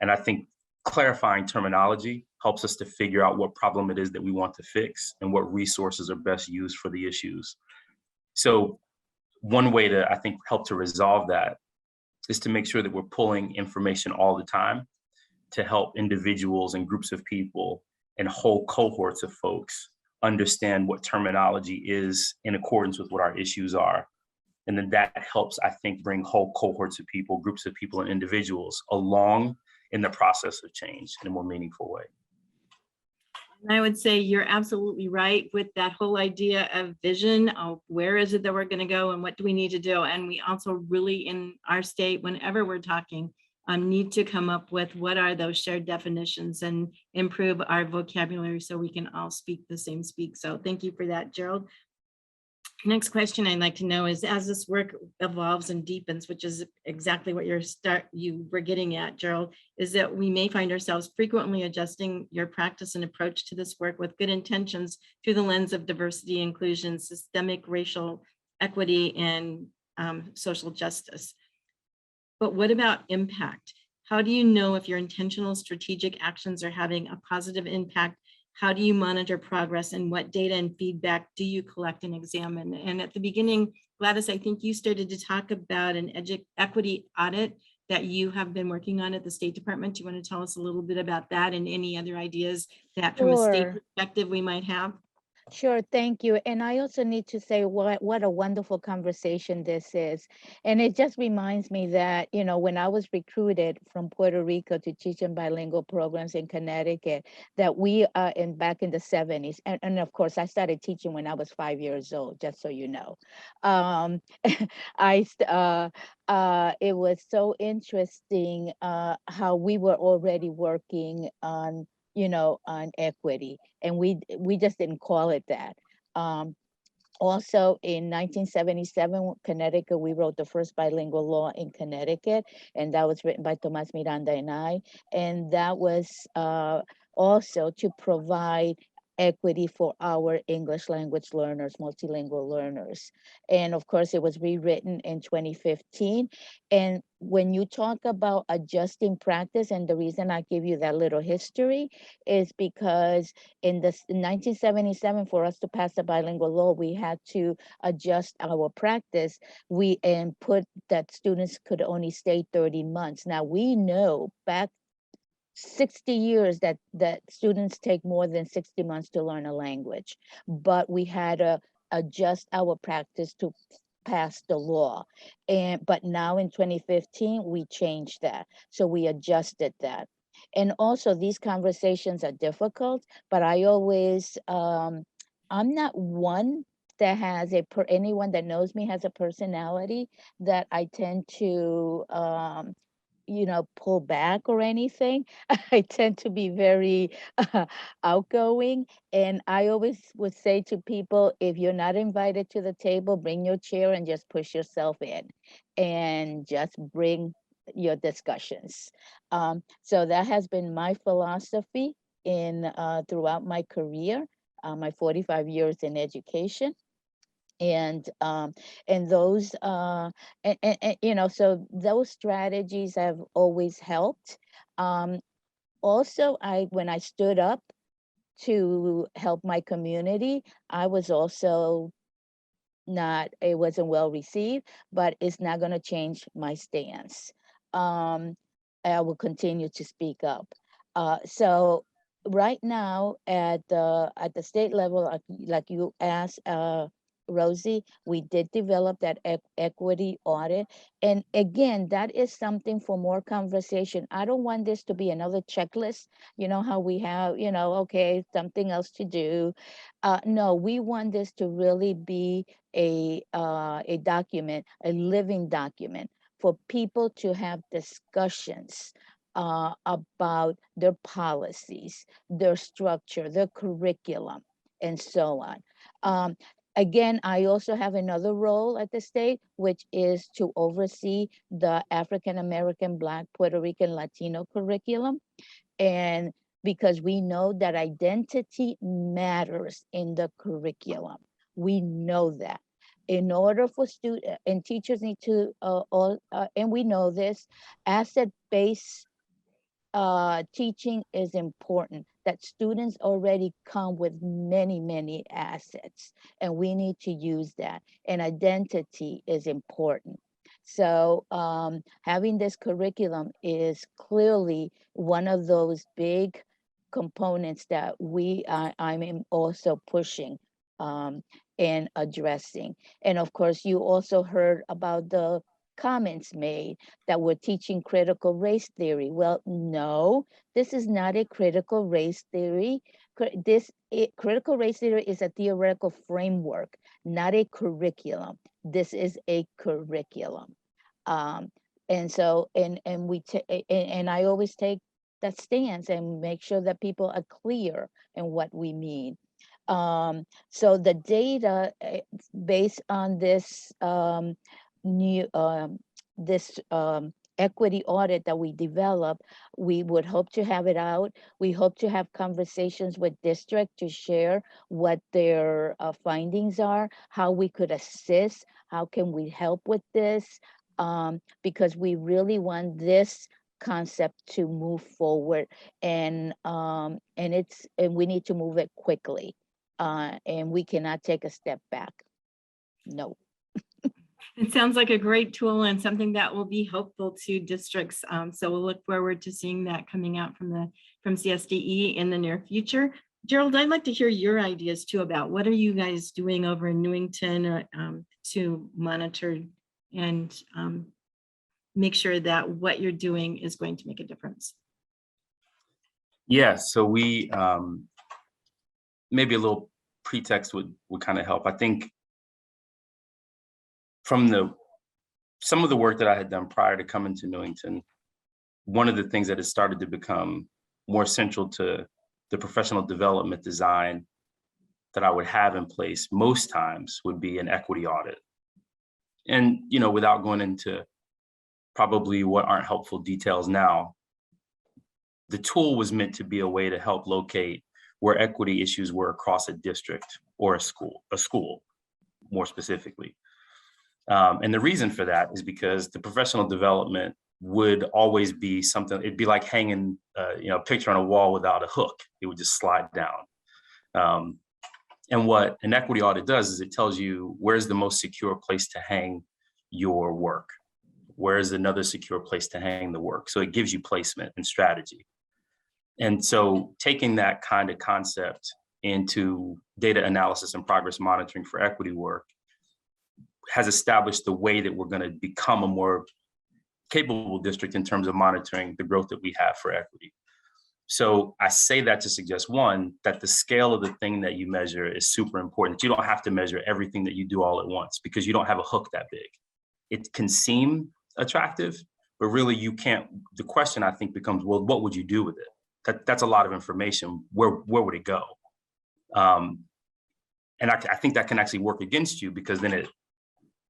And I think clarifying terminology helps us to figure out what problem it is that we want to fix and what resources are best used for the issues. So one way to, I think, help to resolve that is to make sure that we're pulling information all the time to help individuals and groups of people and whole cohorts of folks understand what terminology is in accordance with what our issues are. And then that helps, I think, bring whole cohorts of people, groups of people, and individuals along in the process of change in a more meaningful way. And I would say you're absolutely right with that whole idea of vision of where is it that we're going to go and what do we need to do. And we also really, in our state, whenever we're talking, need to come up with what are those shared definitions and improve our vocabulary so we can all speak the same speak. So thank you for that, Gerald. Next question I'd like to know is, as this work evolves and deepens, which is exactly what you were getting at, Gerald, is that we may find ourselves frequently adjusting your practice and approach to this work with good intentions through the lens of diversity, inclusion, systemic racial equity, and social justice. But what about impact? How do you know if your intentional strategic actions are having a positive impact? How do you monitor progress, and what data and feedback do you collect and examine? And at the beginning, Gladys, I think you started to talk about an equity audit that you have been working on at the State Department. Do you want to tell us a little bit about that and any other ideas that from a state perspective we might have? Sure, thank you. And I also need to say what a wonderful conversation this is. And it just reminds me that, when I was recruited from Puerto Rico to teach in bilingual programs in Connecticut, that we back in the 70s. And of course, I started teaching when I was 5 years old, just so you know. It was so interesting how we were already working on equity, and we just didn't call it that. Also in 1977, Connecticut, we wrote the first bilingual law in Connecticut, and that was written by Tomas Miranda and I, and that was also to provide equity for our English language learners, multilingual learners. And of course, it was rewritten in 2015. And when you talk about adjusting practice, and the reason I give you that little history is because in 1977, for us to pass the bilingual law, we had to adjust our practice. And put that students could only stay 30 months. Now we know back 60 years that students take more than 60 months to learn a language, but we had to adjust our practice to pass the law. But now in 2015, we changed that. So we adjusted that. And also these conversations are difficult, but I always, I'm not one that has anyone that knows me has a personality that I tend to, pull back or anything. I tend to be very outgoing. And I always would say to people, if you're not invited to the table, bring your chair and just push yourself in and just bring your discussions. So that has been my philosophy throughout my career, my 45 years in education. And those so those strategies have always helped. Also, when I stood up to help my community, I was also it wasn't well received, but it's not going to change my stance. I will continue to speak up. So right now at the state level, like you asked, Rosie, we did develop that equity audit. And again, that is something for more conversation. I don't want this to be another checklist, how we have, okay, something else to do. No, we want this to really be a document, a living document for people to have discussions about their policies, their structure, their curriculum, and so on. Again, I also have another role at the state, which is to oversee the African American, Black, Puerto Rican, Latino curriculum. And because we know that identity matters in the curriculum. We know that. In order for students and teachers need to, and we know this, asset-based teaching is important, that students already come with many assets, and we need to use that. And identity is important. So having this curriculum is clearly one of those big components that I'm also pushing and addressing. And of course, you also heard about the comments made that we're teaching critical race theory. Well, no, this is not a critical race theory. Critical race theory is a theoretical framework, not a curriculum. This is a curriculum. And so, and I always take that stance and make sure that people are clear in what we mean. So the data based on this equity audit that we developed, we would hope to have it out. We hope to have conversations with district to share what their findings are, how we could assist, how can we help with this, because we really want this concept to move forward, and we need to move it quickly, and we cannot take a step back. No. It sounds like a great tool and something that will be helpful to districts. So we'll look forward to seeing that coming out from CSDE in the near future. Gerald, I'd like to hear your ideas too about what are you guys doing over in Newington to monitor and make sure that what you're doing is going to make a difference. Yeah, so we, maybe a little pretext would kind of help. I think from some of the work that I had done prior to coming to Newington, one of the things that has started to become more central to the professional development design that I would have in place most times would be an equity audit. And, without going into probably what aren't helpful details now, the tool was meant to be a way to help locate where equity issues were across a district or a school more specifically. And the reason for that is because the professional development would always be something, it'd be like hanging a picture on a wall without a hook. It would just slide down. And what an equity audit does is it tells you where's the most secure place to hang your work. Where is another secure place to hang the work? So it gives you placement and strategy. And so taking that kind of concept into data analysis and progress monitoring for equity work has established the way that we're going to become a more capable district in terms of monitoring the growth that we have for equity. So I say that to suggest, one, that the scale of the thing that you measure is super important. You don't have to measure everything that you do all at once because you don't have a hook that big. It can seem attractive, but really you can't. The question I think becomes, well, what would you do with it? That's a lot of information. Where would it go? And I think that can actually work against you because then it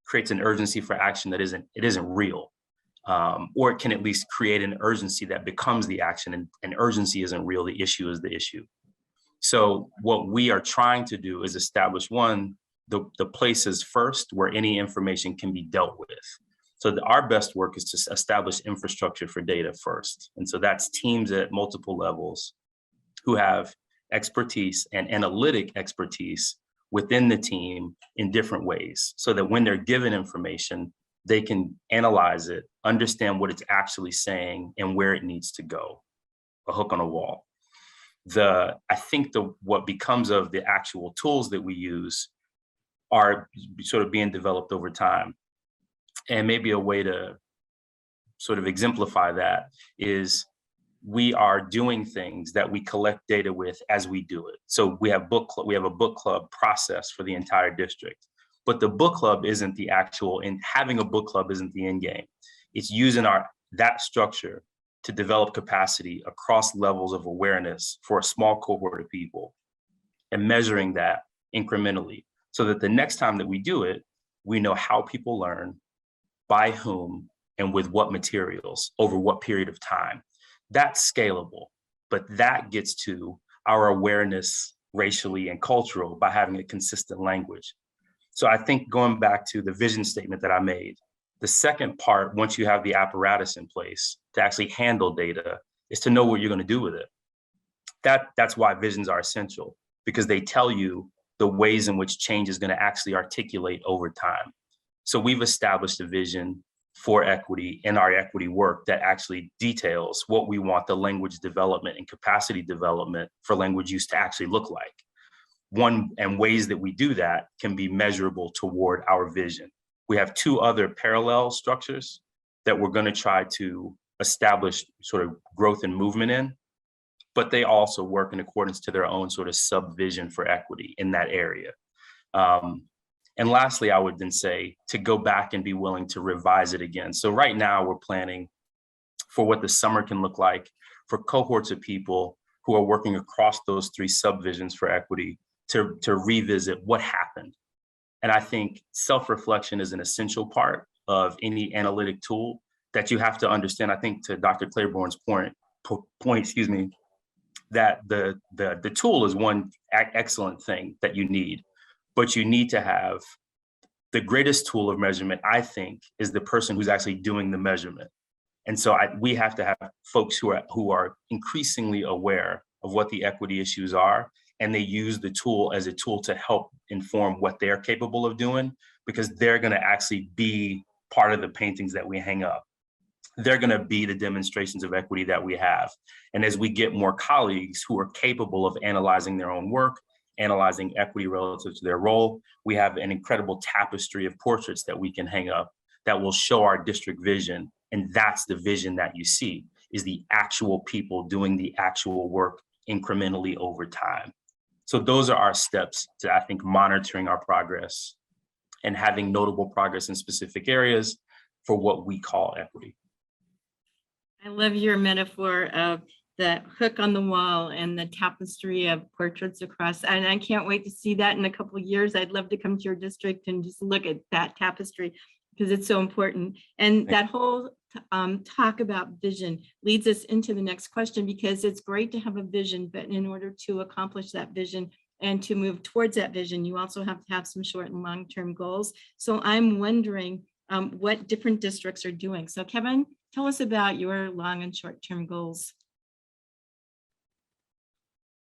creates an urgency for action that isn't real. Or it can at least create an urgency that becomes the action, and urgency isn't real. The issue is the issue. So what we are trying to do is establish, one, the places first where any information can be dealt with. So our best work is to establish infrastructure for data first. And so that's teams at multiple levels who have expertise and analytic expertise within the team in different ways, so that when they're given information, they can analyze it, understand what it's actually saying and where it needs to go, a hook on a wall. I think what becomes of the actual tools that we use are sort of being developed over time. And maybe a way to sort of exemplify that is we are doing things that we collect data with as we do it. So we have a book club process for the entire district. But the book club isn't the actual, and having a book club isn't the end game. It's using that structure to develop capacity across levels of awareness for a small cohort of people and measuring that incrementally so that the next time that we do it, we know how people learn, by whom, and with what materials over what period of time. That's scalable, but that gets to our awareness racially and cultural by having a consistent language. So I think going back to the vision statement that I made, the second part, once you have the apparatus in place to actually handle data, is to know what you're going to do with it. That's why visions are essential, because they tell you the ways in which change is going to actually articulate over time. So we've established a vision for equity in our equity work that actually details what we want the language development and capacity development for language use to actually look like. And ways that we do that can be measurable toward our vision. We have two other parallel structures that we're going to try to establish sort of growth and movement in, but they also work in accordance to their own sort of sub-vision for equity in that area. And lastly, I would then say to go back and be willing to revise it again. So right now we're planning for what the summer can look like for cohorts of people who are working across those three sub-visions for equity to revisit what happened. And I think self-reflection is an essential part of any analytic tool that you have to understand. I think to Dr. Claiborne's point, that the tool is one excellent thing that you need, but you need to have the greatest tool of measurement, I think, is the person who's actually doing the measurement. And so we have to have folks who are increasingly aware of what the equity issues are, and they use the tool as a tool to help inform what they're capable of doing, because they're going to actually be part of the paintings that we hang up. They're going to be the demonstrations of equity that we have. And as we get more colleagues who are capable of analyzing their own work, analyzing equity relative to their role, we have an incredible tapestry of portraits that we can hang up that will show our district vision. And that's the vision that you see, is the actual people doing the actual work incrementally over time. So those are our steps to, I think, monitoring our progress and having notable progress in specific areas for what we call equity. I love your metaphor of the hook on the wall and the tapestry of portraits across. And I can't wait to see that in a couple of years. I'd love to come to your district and just look at that tapestry because it's so important. And that whole talk about vision leads us into the next question, because it's great to have a vision, but in order to accomplish that vision and to move towards that vision, you also have to have some short and long-term goals. So I'm wondering what different districts are doing. So Kevin, tell us about your long and short-term goals.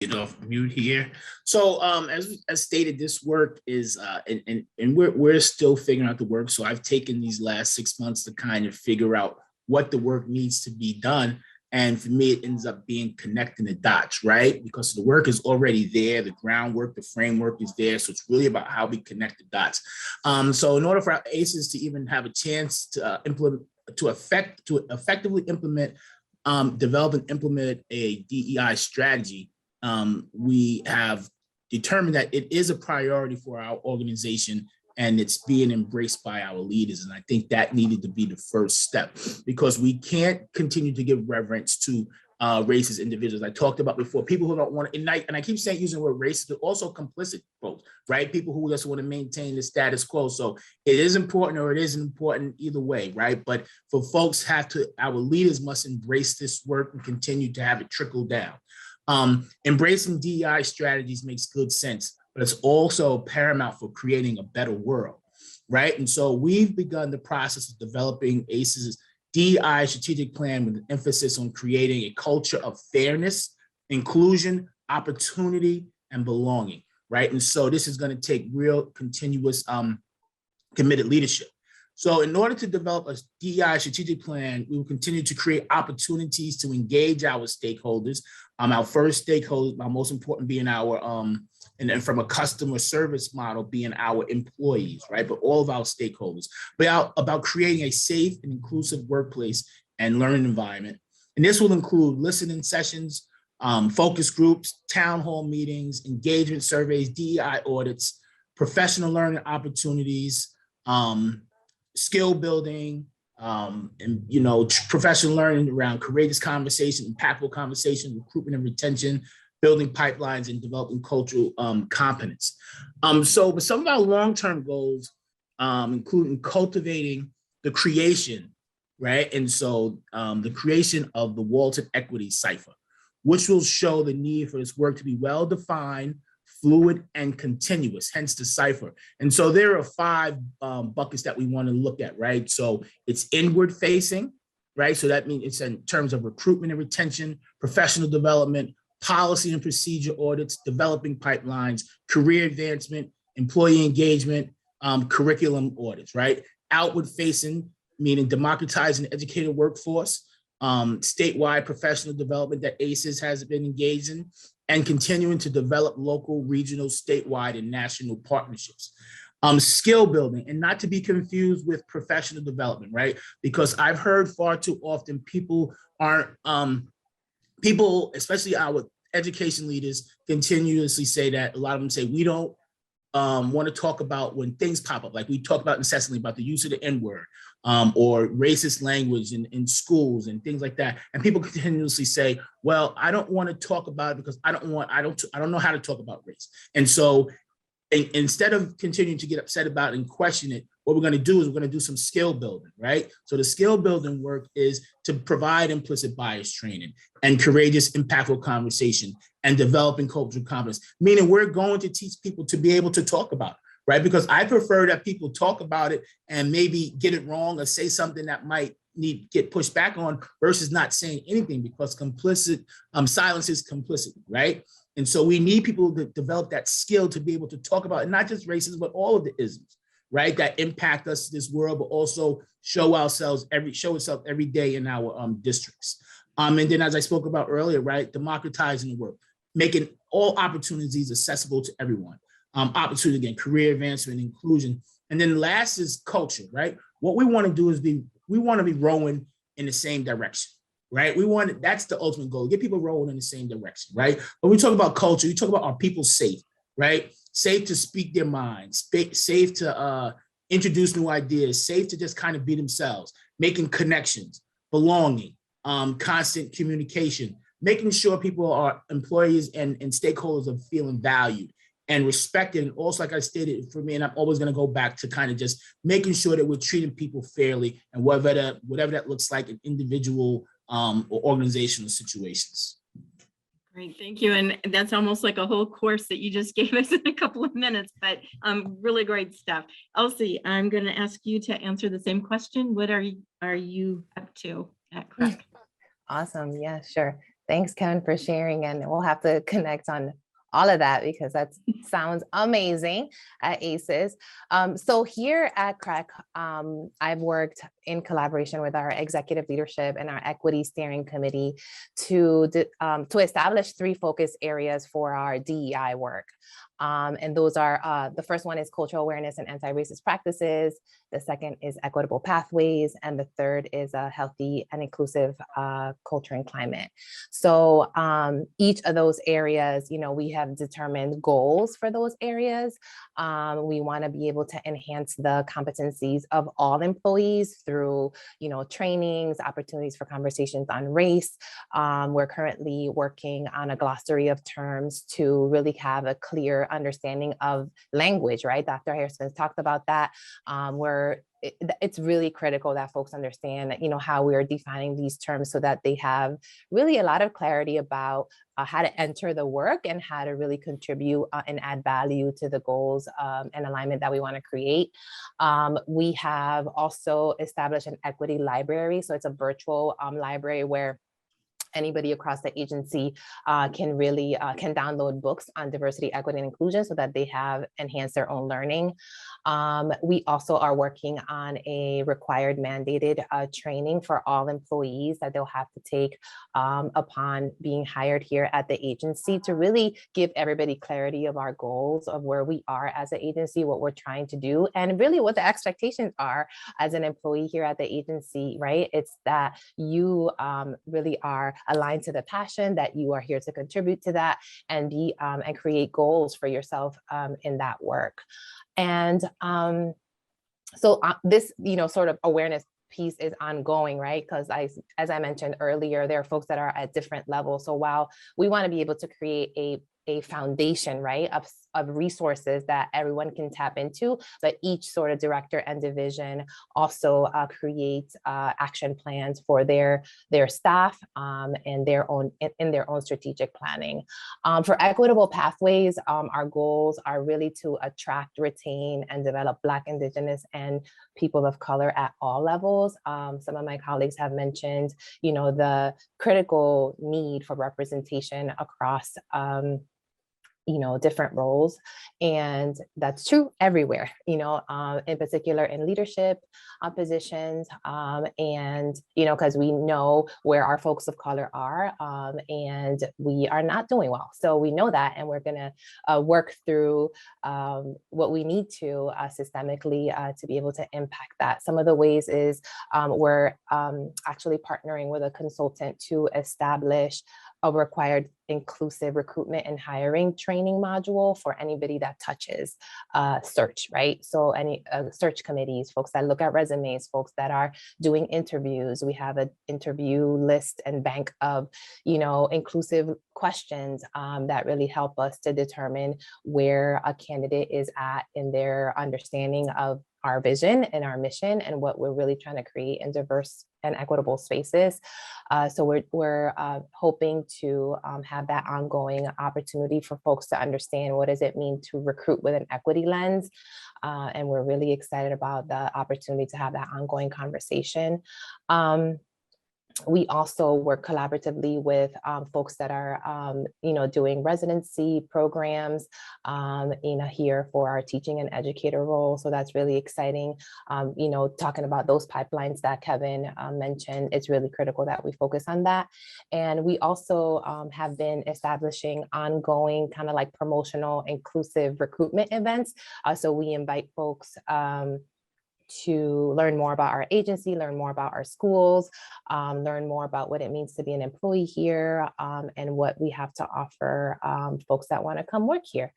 Get off mute here. So as stated, this work is and we're still figuring out the work. So I've taken these last 6 months to kind of figure out what the work needs to be done. And for me, it ends up being connecting the dots, right? Because the work is already there, the groundwork, the framework is there. So it's really about how we connect the dots. So in order for our ACEs to even have a chance to effectively implement, develop and implement a DEI strategy, we have determined that it is a priority for our organization, and it's being embraced by our leaders. And I think that needed to be the first step, because we can't continue to give reverence to racist individuals. I talked about before, people who don't want to, and I keep saying using the word racist, but also complicit folks, right? People who just want to maintain the status quo. So it is important, or it isn't important either way, right? But for folks our leaders must embrace this work and continue to have it trickle down. Embracing DEI strategies makes good sense, but it's also paramount for creating a better world, right? And so we've begun the process of developing ACE's DEI strategic plan with an emphasis on creating a culture of fairness, inclusion, opportunity, and belonging, right? And so this is going to take real, continuous, committed leadership. So in order to develop a DEI strategic plan, we will continue to create opportunities to engage our stakeholders. Our first stakeholder, our most important being our, and then from a customer service model being our employees, right? But all of our stakeholders, but about creating a safe and inclusive workplace and learning environment. And this will include listening sessions, focus groups, town hall meetings, engagement surveys, DEI audits, professional learning opportunities, skill building, and professional learning around courageous conversation, impactful conversation, recruitment and retention, building pipelines, and developing cultural competence. But some of our long-term goals, including cultivating the creation, right? And so the creation of the Walton Equity Cipher, which will show the need for this work to be well-defined, fluid, and continuous, hence the cipher. And so there are 5 buckets that we want to look at, right? So it's inward facing, right? So that means it's in terms of recruitment and retention, professional development, policy and procedure audits, developing pipelines, career advancement, employee engagement, curriculum audits, right? Outward facing, meaning democratizing the educated workforce, statewide professional development that ACES has been engaged in, and continuing to develop local, regional, statewide, and national partnerships. Skill building, and not to be confused with professional development, right? Because I've heard far too often people aren't, especially our education leaders, continuously say that. A lot of them say, we don't want to talk about when things pop up, like we talk about incessantly about the use of the N-word or racist language in schools and things like that. And people continuously say, well, I don't want to talk about it because I don't know how to talk about race. And so instead of continuing to get upset about it and question it, what we're going to do is we're going to do some skill building, right? So the skill building work is to provide implicit bias training and courageous, impactful conversation and developing cultural competence, meaning we're going to teach people to be able to talk about it, right? Because I prefer that people talk about it and maybe get it wrong or say something that might get pushed back on versus not saying anything, because silence is complicit, right? And so we need people to develop that skill to be able to talk about it, not just racism, but all of the isms, right, that impact us in this world, but also show itself every day in our districts. And then, as I spoke about earlier, right, democratizing the work, making all opportunities accessible to everyone. Opportunity, again, career advancement, inclusion. And then last is culture, right? What we want to do is we want to be rowing in the same direction, right? That's the ultimate goal, get people rolling in the same direction, right? When we talk about culture, we talk about are people safe, right? Safe to speak their minds, safe to introduce new ideas, safe to just kind of be themselves, making connections, belonging, constant communication, making sure people are employees and stakeholders are feeling valued and respect it. And also, like I stated, for me, and I'm always going to go back to kind of just making sure that we're treating people fairly, and whatever that looks like in individual or organizational situations. Great, thank you. And that's almost like a whole course that you just gave us in a couple of minutes, but really great stuff. Elsie, I'm going to ask you to answer the same question. What are you up to at CREC? Awesome. Yeah, sure. Thanks, Kevin, for sharing. And we'll have to connect on all of that because that sounds amazing at ACES. So here at CREC, I've worked in collaboration with our executive leadership and our equity steering committee to establish 3 focus areas for our DEI work. And those are, the first one is cultural awareness and anti-racist practices. The second is equitable pathways. And the third is a healthy and inclusive culture and climate. So each of those areas, we have determined goals for those areas. We want to be able to enhance the competencies of all employees through, trainings, opportunities for conversations on race. We're currently working on a glossary of terms to really have a clear understanding of language, right? Dr. Harrison talked about that. It's really critical that folks understand, how we are defining these terms so that they have really a lot of clarity about how to enter the work and how to really contribute and add value to the goals and alignment that we want to create. We have also established an equity library. So it's a virtual library where anybody across the agency can really download books on diversity, equity, and inclusion so that they have enhanced their own learning. We also are working on a required mandated training for all employees that they'll have to take upon being hired here at the agency to really give everybody clarity of our goals of where we are as an agency, what we're trying to do, and really what the expectations are as an employee here at the agency, right? It's that you really are aligned to the passion, that you are here to contribute to that and be and create goals for yourself in that work. And so this, sort of awareness piece is ongoing, right? Because as I mentioned earlier, there are folks that are at different levels. So while we want to be able to create a foundation, right, of resources that everyone can tap into, but each sort of director and division also create action plans for their staff and their own strategic planning. For equitable pathways, our goals are really to attract, retain, and develop Black, Indigenous, and people of color at all levels. Some of my colleagues have mentioned, the critical need for representation across different roles. And that's true everywhere, in particular in leadership positions. And, because we know where our folks of color are and we are not doing well. So we know that, and we're going to work through what we need to systemically to be able to impact that. Some of the ways is we're actually partnering with a consultant to establish a required inclusive recruitment and hiring training module for anybody that touches search, right? So any search committees, folks that look at resumes, folks that are doing interviews. We have an interview list and bank of, inclusive questions that really help us to determine where a candidate is at in their understanding of our vision and our mission and what we're really trying to create in diverse and equitable spaces. So we're hoping to have that ongoing opportunity for folks to understand what does it mean to recruit with an equity lens. And we're really excited about the opportunity to have that ongoing conversation. We also work collaboratively with folks that are, doing residency programs, here for our teaching and educator role. So that's really exciting. Talking about those pipelines that Kevin mentioned, it's really critical that we focus on that. And we also have been establishing ongoing kind of like promotional inclusive recruitment events. So we invite folks to learn more about our agency, learn more about our schools, learn more about what it means to be an employee here, and what we have to offer folks that want to come work here.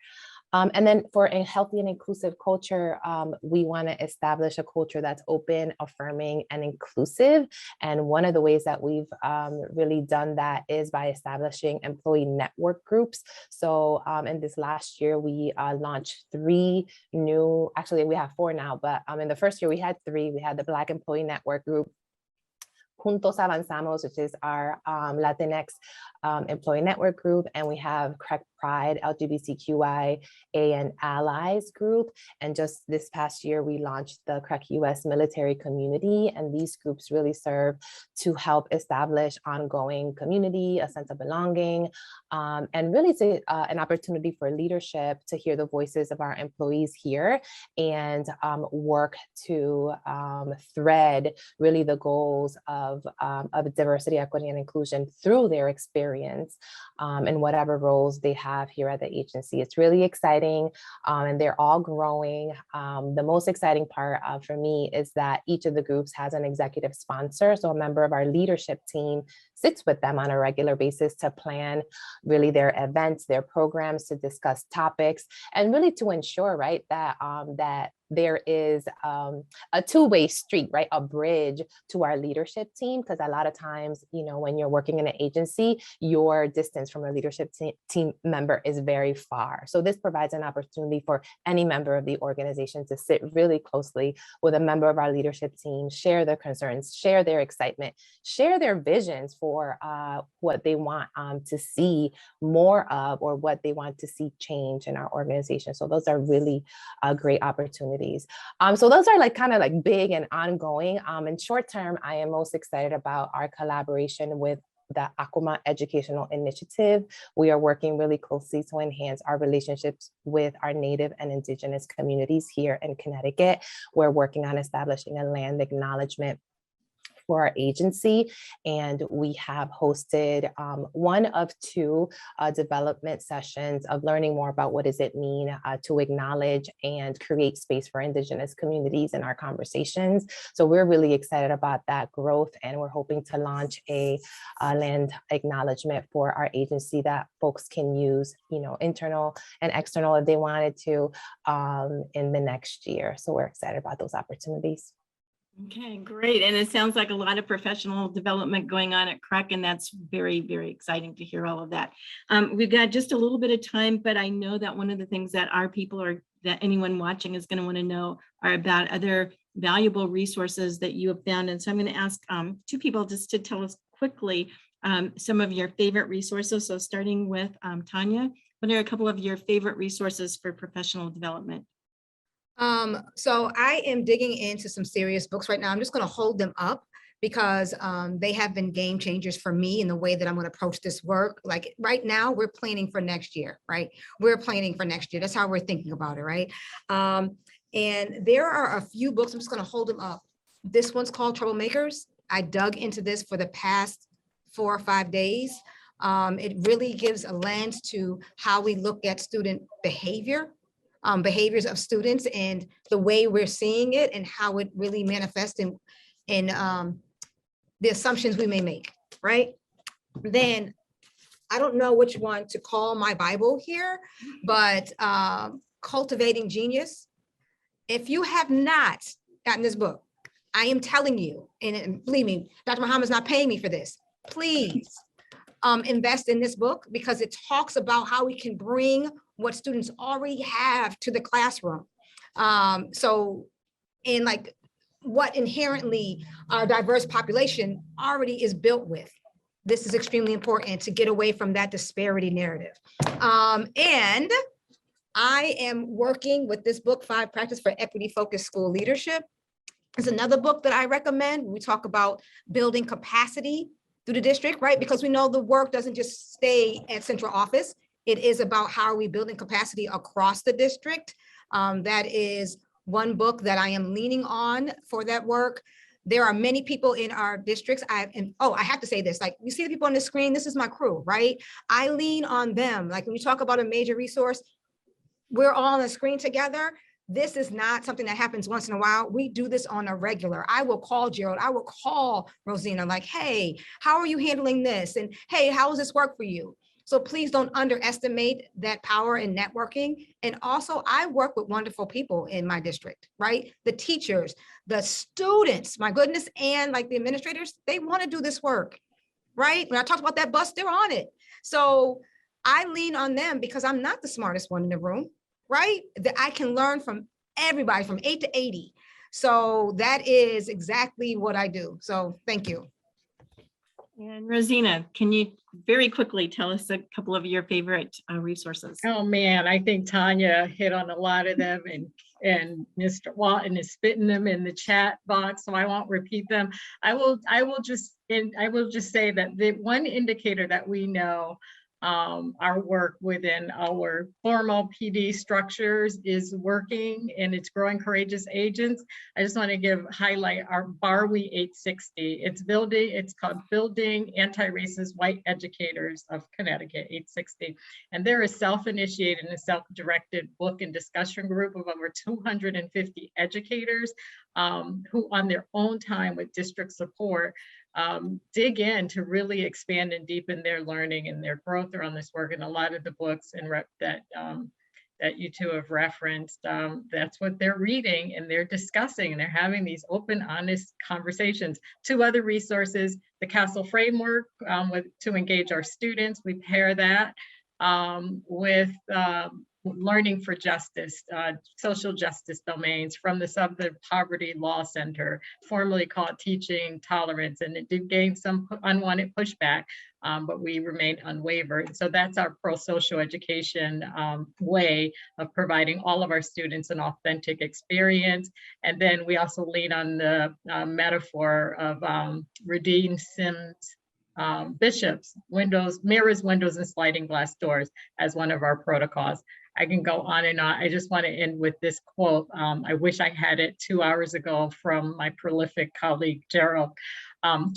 And then for a healthy and inclusive culture, we want to establish a culture that's open, affirming, and inclusive. And one of the ways that we've really done that is by establishing employee network groups. So in this last year, we launched 3 new, actually we have 4 now, but in the first year we had 3. We had the Black Employee Network Group, Juntos Avanzamos, which is our Latinx employee network group, and we have CREC Pride, LGBTQIA and Allies group. And just this past year, we launched the CREC US Military Community, and these groups really serve to help establish ongoing community, a sense of belonging, and really to an opportunity for leadership to hear the voices of our employees here and work to thread really the goals of diversity, equity, and inclusion through their experience in whatever roles they have here at the agency. It's really exciting, and they're all growing. The most exciting part for me is that each of the groups has an executive sponsor. So a member of our leadership team sits with them on a regular basis to plan really their events, their programs, to discuss topics, and really to ensure, right, that that there is a two-way street, right, a bridge to our leadership team, because a lot of times, you know, when you're working in an agency, your distance from a leadership team member is very far. So this provides an opportunity for any member of the organization to sit really closely with a member of our leadership team, share their concerns, share their excitement, share their visions for what they want to see more of, or what they want to see change in our organization. So those are really great opportunities. So those are like kind of like big and ongoing. In short term, I am most excited about our collaboration with the Acoma Educational Initiative. We are working really closely to enhance our relationships with our Native and Indigenous communities here in Connecticut. We're working on establishing a land acknowledgement for our agency, and we have hosted 1 of 2 development sessions of learning more about what does it mean to acknowledge and create space for Indigenous communities in our conversations. So we're really excited about that growth, and we're hoping to launch a land acknowledgement for our agency that folks can use, you know, internal and external if they wanted to in the next year. So we're excited about those opportunities. Okay, great. And it sounds like a lot of professional development going on at CREC, and that's very, very exciting to hear all of that. We've got just a little bit of time, but I know that one of the things that our people are, that anyone watching is going to want to know, are about other valuable resources that you have found. And so I'm going to ask 2 people just to tell us quickly some of your favorite resources. So starting with Tanya, what are a couple of your favorite resources for professional development? So I am digging into some serious books right now. I'm just going to hold them up because they have been game changers for me in the way that I'm going to approach this work. Like right now, we're planning for next year, right? We're planning for next year. That's how we're thinking about it, right? And there are a few books, I'm just going to hold them up. This one's called Troublemakers. I dug into this for the past 4 or 5 days. It really gives a lens to how we look at student behavior. Behaviors of students and the way we're seeing it and how it really manifests in the assumptions we may make, right? Then I don't know which one to call my Bible here, but Cultivating Genius. If you have not gotten this book, I am telling you, and believe me, Dr. Muhammad's not paying me for this, please invest in this book, because it talks about how we can bring what students already have to the classroom. So, and like what inherently our diverse population already is built with. This is extremely important to get away from that disparity narrative. And I am working with this book, 5 Practices for Equity-Focused School Leadership. It's another book that I recommend. We talk about building capacity through the district, right? Because we know the work doesn't just stay at central office. It is about how are we building capacity across the district. That is one book that I am leaning on for that work. There are many people in our districts. I have to say this, like you see the people on the screen, this is my crew, right? I lean on them. Like when you talk about a major resource, we're all on the screen together. This is not something that happens once in a while. We do this on a regular. I will call Gerald. I will call Rosina like, hey, how are you handling this? And hey, how does this work for you? So please don't underestimate that power in networking. And also, I work with wonderful people in my district, right? The teachers, the students, my goodness, and like the administrators, they want to do this work, right? When I talked about that bus, they're on it. So I lean on them because I'm not the smartest one in the room, right? That I can learn from everybody from 8 to 80. So that is exactly what I do. So thank you. And Rosina, can you very quickly tell us a couple of your favorite resources? Oh, man, I think Tanya hit on a lot of them, and Mr. Walton is spitting them in the chat box, so I won't repeat them. I will just say that the one indicator that we know our work within our formal PD structures is working, and it's growing courageous agents. I just want to highlight our BARWE 860. It's called Building Anti-Racist White Educators of Connecticut 860. And they're a self-initiated and self-directed book and discussion group of over 250 educators who on their own time with district support dig in to really expand and deepen their learning and their growth around this work. And a lot of the books and that you two have referenced, that's what they're reading and they're discussing, and they're having these open, honest conversations. Two other resources, the Castle Framework to engage our students. We pair that with Learning for Justice, social justice domains from the Southern Poverty Law Center, formerly called Teaching Tolerance, and it did gain some unwanted pushback, but we remain unwavered. So that's our pro-social education way of providing all of our students an authentic experience. And then we also lean on the metaphor of Radine Sims Bishop's mirrors, windows, and sliding glass doors as one of our protocols. I can go on and on. I just want to end with this quote. I wish I had it 2 hours ago from my prolific colleague, Gerald.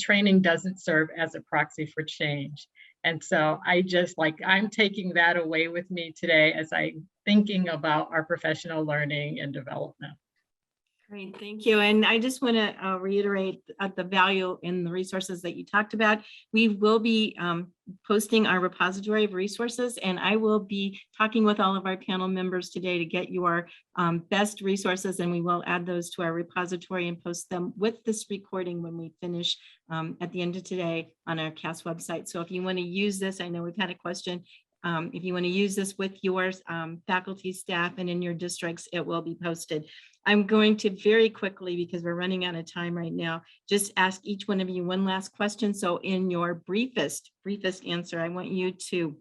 Training doesn't serve as a proxy for change. And so I'm taking that away with me today as I'm thinking about our professional learning and development. Great, thank you. And I just want to reiterate the value in the resources that you talked about. We will be posting our repository of resources, and I will be talking with all of our panel members today to get you our best resources, and we will add those to our repository and post them with this recording when we finish at the end of today on our CAS website. So if you want to use this, I know we've had a question. If you want to use this with your faculty, staff, and in your districts, it will be posted. I'm going to very quickly, because we're running out of time right now, just ask each one of you one last question. So in your briefest answer, I want you to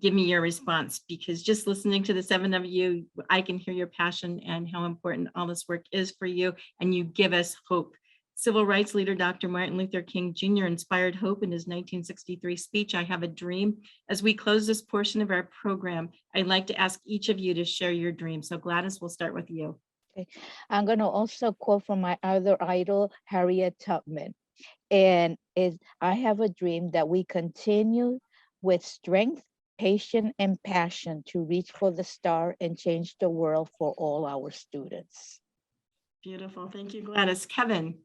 give me your response, because just listening to the 7 of you, I can hear your passion and how important all this work is for you, and you give us hope. Civil rights leader Dr. Martin Luther King Jr. inspired hope in his 1963 speech, "I Have a Dream." As we close this portion of our program, I'd like to ask each of you to share your dream. So Gladys, we'll start with you. Okay. I'm going to also quote from my other idol, Harriet Tubman. And I have a dream that we continue with strength, patience, and passion to reach for the star and change the world for all our students. Beautiful. Thank you, Gladys. Kevin.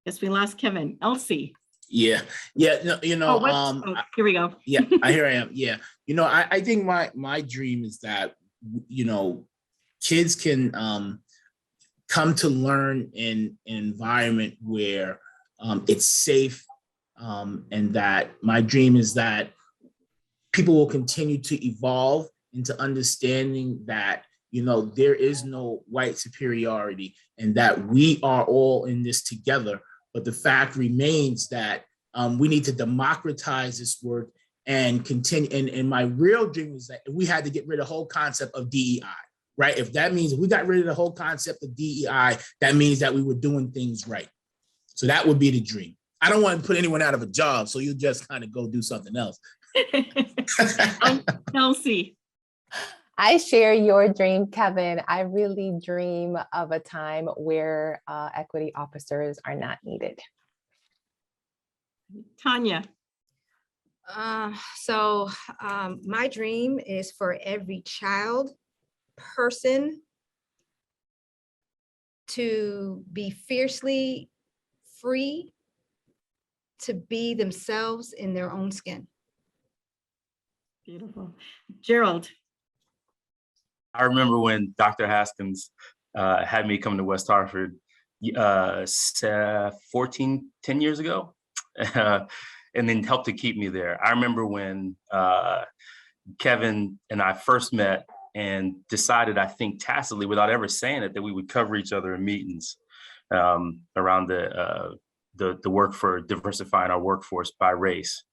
Yes, we lost Kevin. Elsie. Yeah. No, here we go. Yeah, here I am. Yeah. I think my dream is that, kids can come to learn in an environment where it's safe, and that my dream is that people will continue to evolve into understanding that, there is no white superiority and that we are all in this together. But the fact remains that we need to democratize this work and continue. And my real dream is that we had to get rid of the whole concept of DEI, right? If that means we got rid of the whole concept of DEI, that means that we were doing things right. So that would be the dream. I don't want to put anyone out of a job, so you just kind of go do something else. Elsie. I share your dream, Kevin. I really dream of a time where equity officers are not needed. Tanya. My dream is for every child, person to be fiercely free to be themselves in their own skin. Beautiful. Gerald. I remember when Dr. Haskins had me come to West Hartford 10 years ago, and then helped to keep me there. I remember when Kevin and I first met and decided, I think tacitly, without ever saying it, that we would cover each other in meetings around the work for diversifying our workforce by race.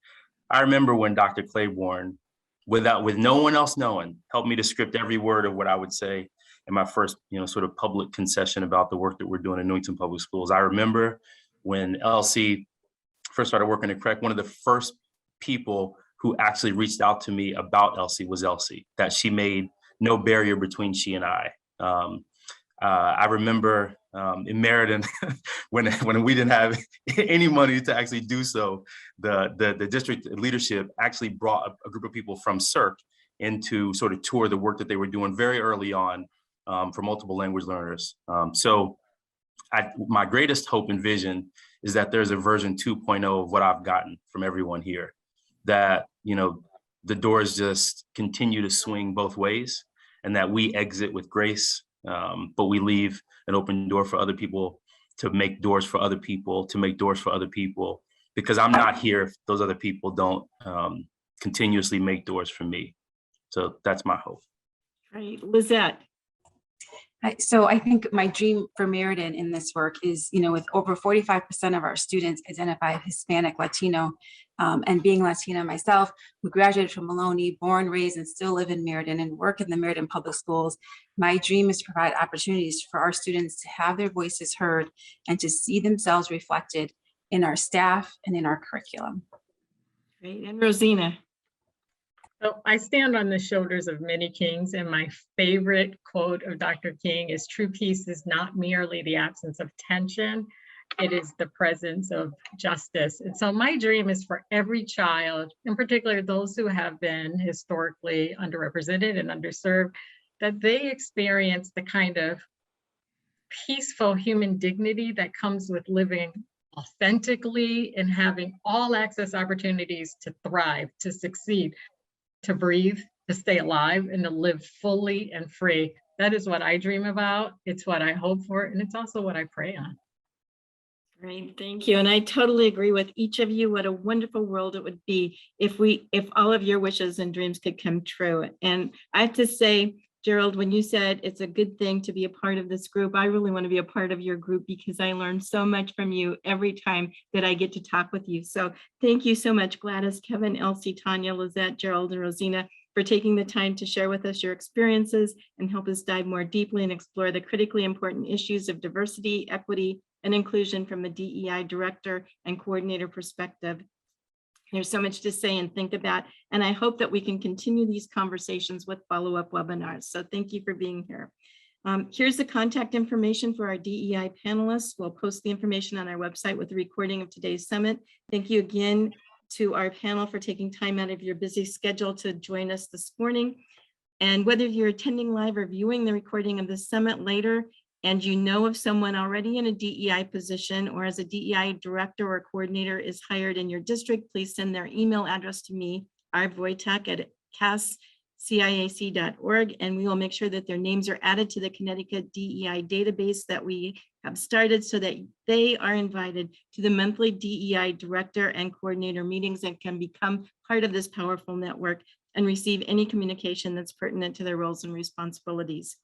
I remember when Dr. Claiborne, with no one else knowing, helped me to script every word of what I would say in my first, sort of public concession about the work that we're doing in Newington Public Schools. I remember when Elsie first started working at CREC, one of the first people who actually reached out to me about Elsie was Elsie, that she made no barrier between she and I. I remember in Meriden, when we didn't have any money to actually do so, the district leadership actually brought a group of people from CIRC in to sort of tour the work that they were doing very early on for multiple language learners. So my greatest hope and vision is that there's a version 2.0 of what I've gotten from everyone here, that, the doors just continue to swing both ways, and that we exit with grace, but we leave an open door for other people to make doors for other people, to make doors for other people, because I'm not here if those other people don't continuously make doors for me. So that's my hope. Great. Lizette. So I think my dream for Meriden in this work is, with over 45% of our students identify as Hispanic, Latino, and being Latina myself, who graduated from Maloney, born, raised, and still live in Meriden and work in the Meriden Public Schools. My dream is to provide opportunities for our students to have their voices heard and to see themselves reflected in our staff and in our curriculum. Great. And Rosina. So I stand on the shoulders of many kings, and my favorite quote of Dr. King is, "True peace is not merely the absence of tension, it is the presence of justice." And so my dream is for every child, in particular those who have been historically underrepresented and underserved, that they experience the kind of peaceful human dignity that comes with living authentically and having all access opportunities to thrive, to succeed, to breathe, to stay alive, and to live fully and free. That is what I dream about. It's what I hope for, and it's also what I pray on. Great, thank you. And I totally agree with each of you. What a wonderful world it would be if all of your wishes and dreams could come true. And I have to say, Gerald, when you said it's a good thing to be a part of this group, I really want to be a part of your group because I learn so much from you every time that I get to talk with you. So thank you so much, Gladys, Kevin, Elsie, Tanya, Lizette, Gerald, and Rosina, for taking the time to share with us your experiences and help us dive more deeply and explore the critically important issues of diversity, equity, and inclusion from the DEI director and coordinator perspective. There's so much to say and think about, and I hope that we can continue these conversations with follow-up webinars. So thank you for being here. Here's the contact information for our DEI panelists. We'll post the information on our website with the recording of today's summit. Thank you again to our panel for taking time out of your busy schedule to join us this morning. And whether you're attending live or viewing the recording of the summit later, and you know of someone already in a DEI position or as a DEI director or coordinator is hired in your district, please send their email address to me, CAS-CIAC.org, and we will make sure that their names are added to the Connecticut DEI database that we have started so that they are invited to the monthly DEI director and coordinator meetings and can become part of this powerful network and receive any communication that's pertinent to their roles and responsibilities.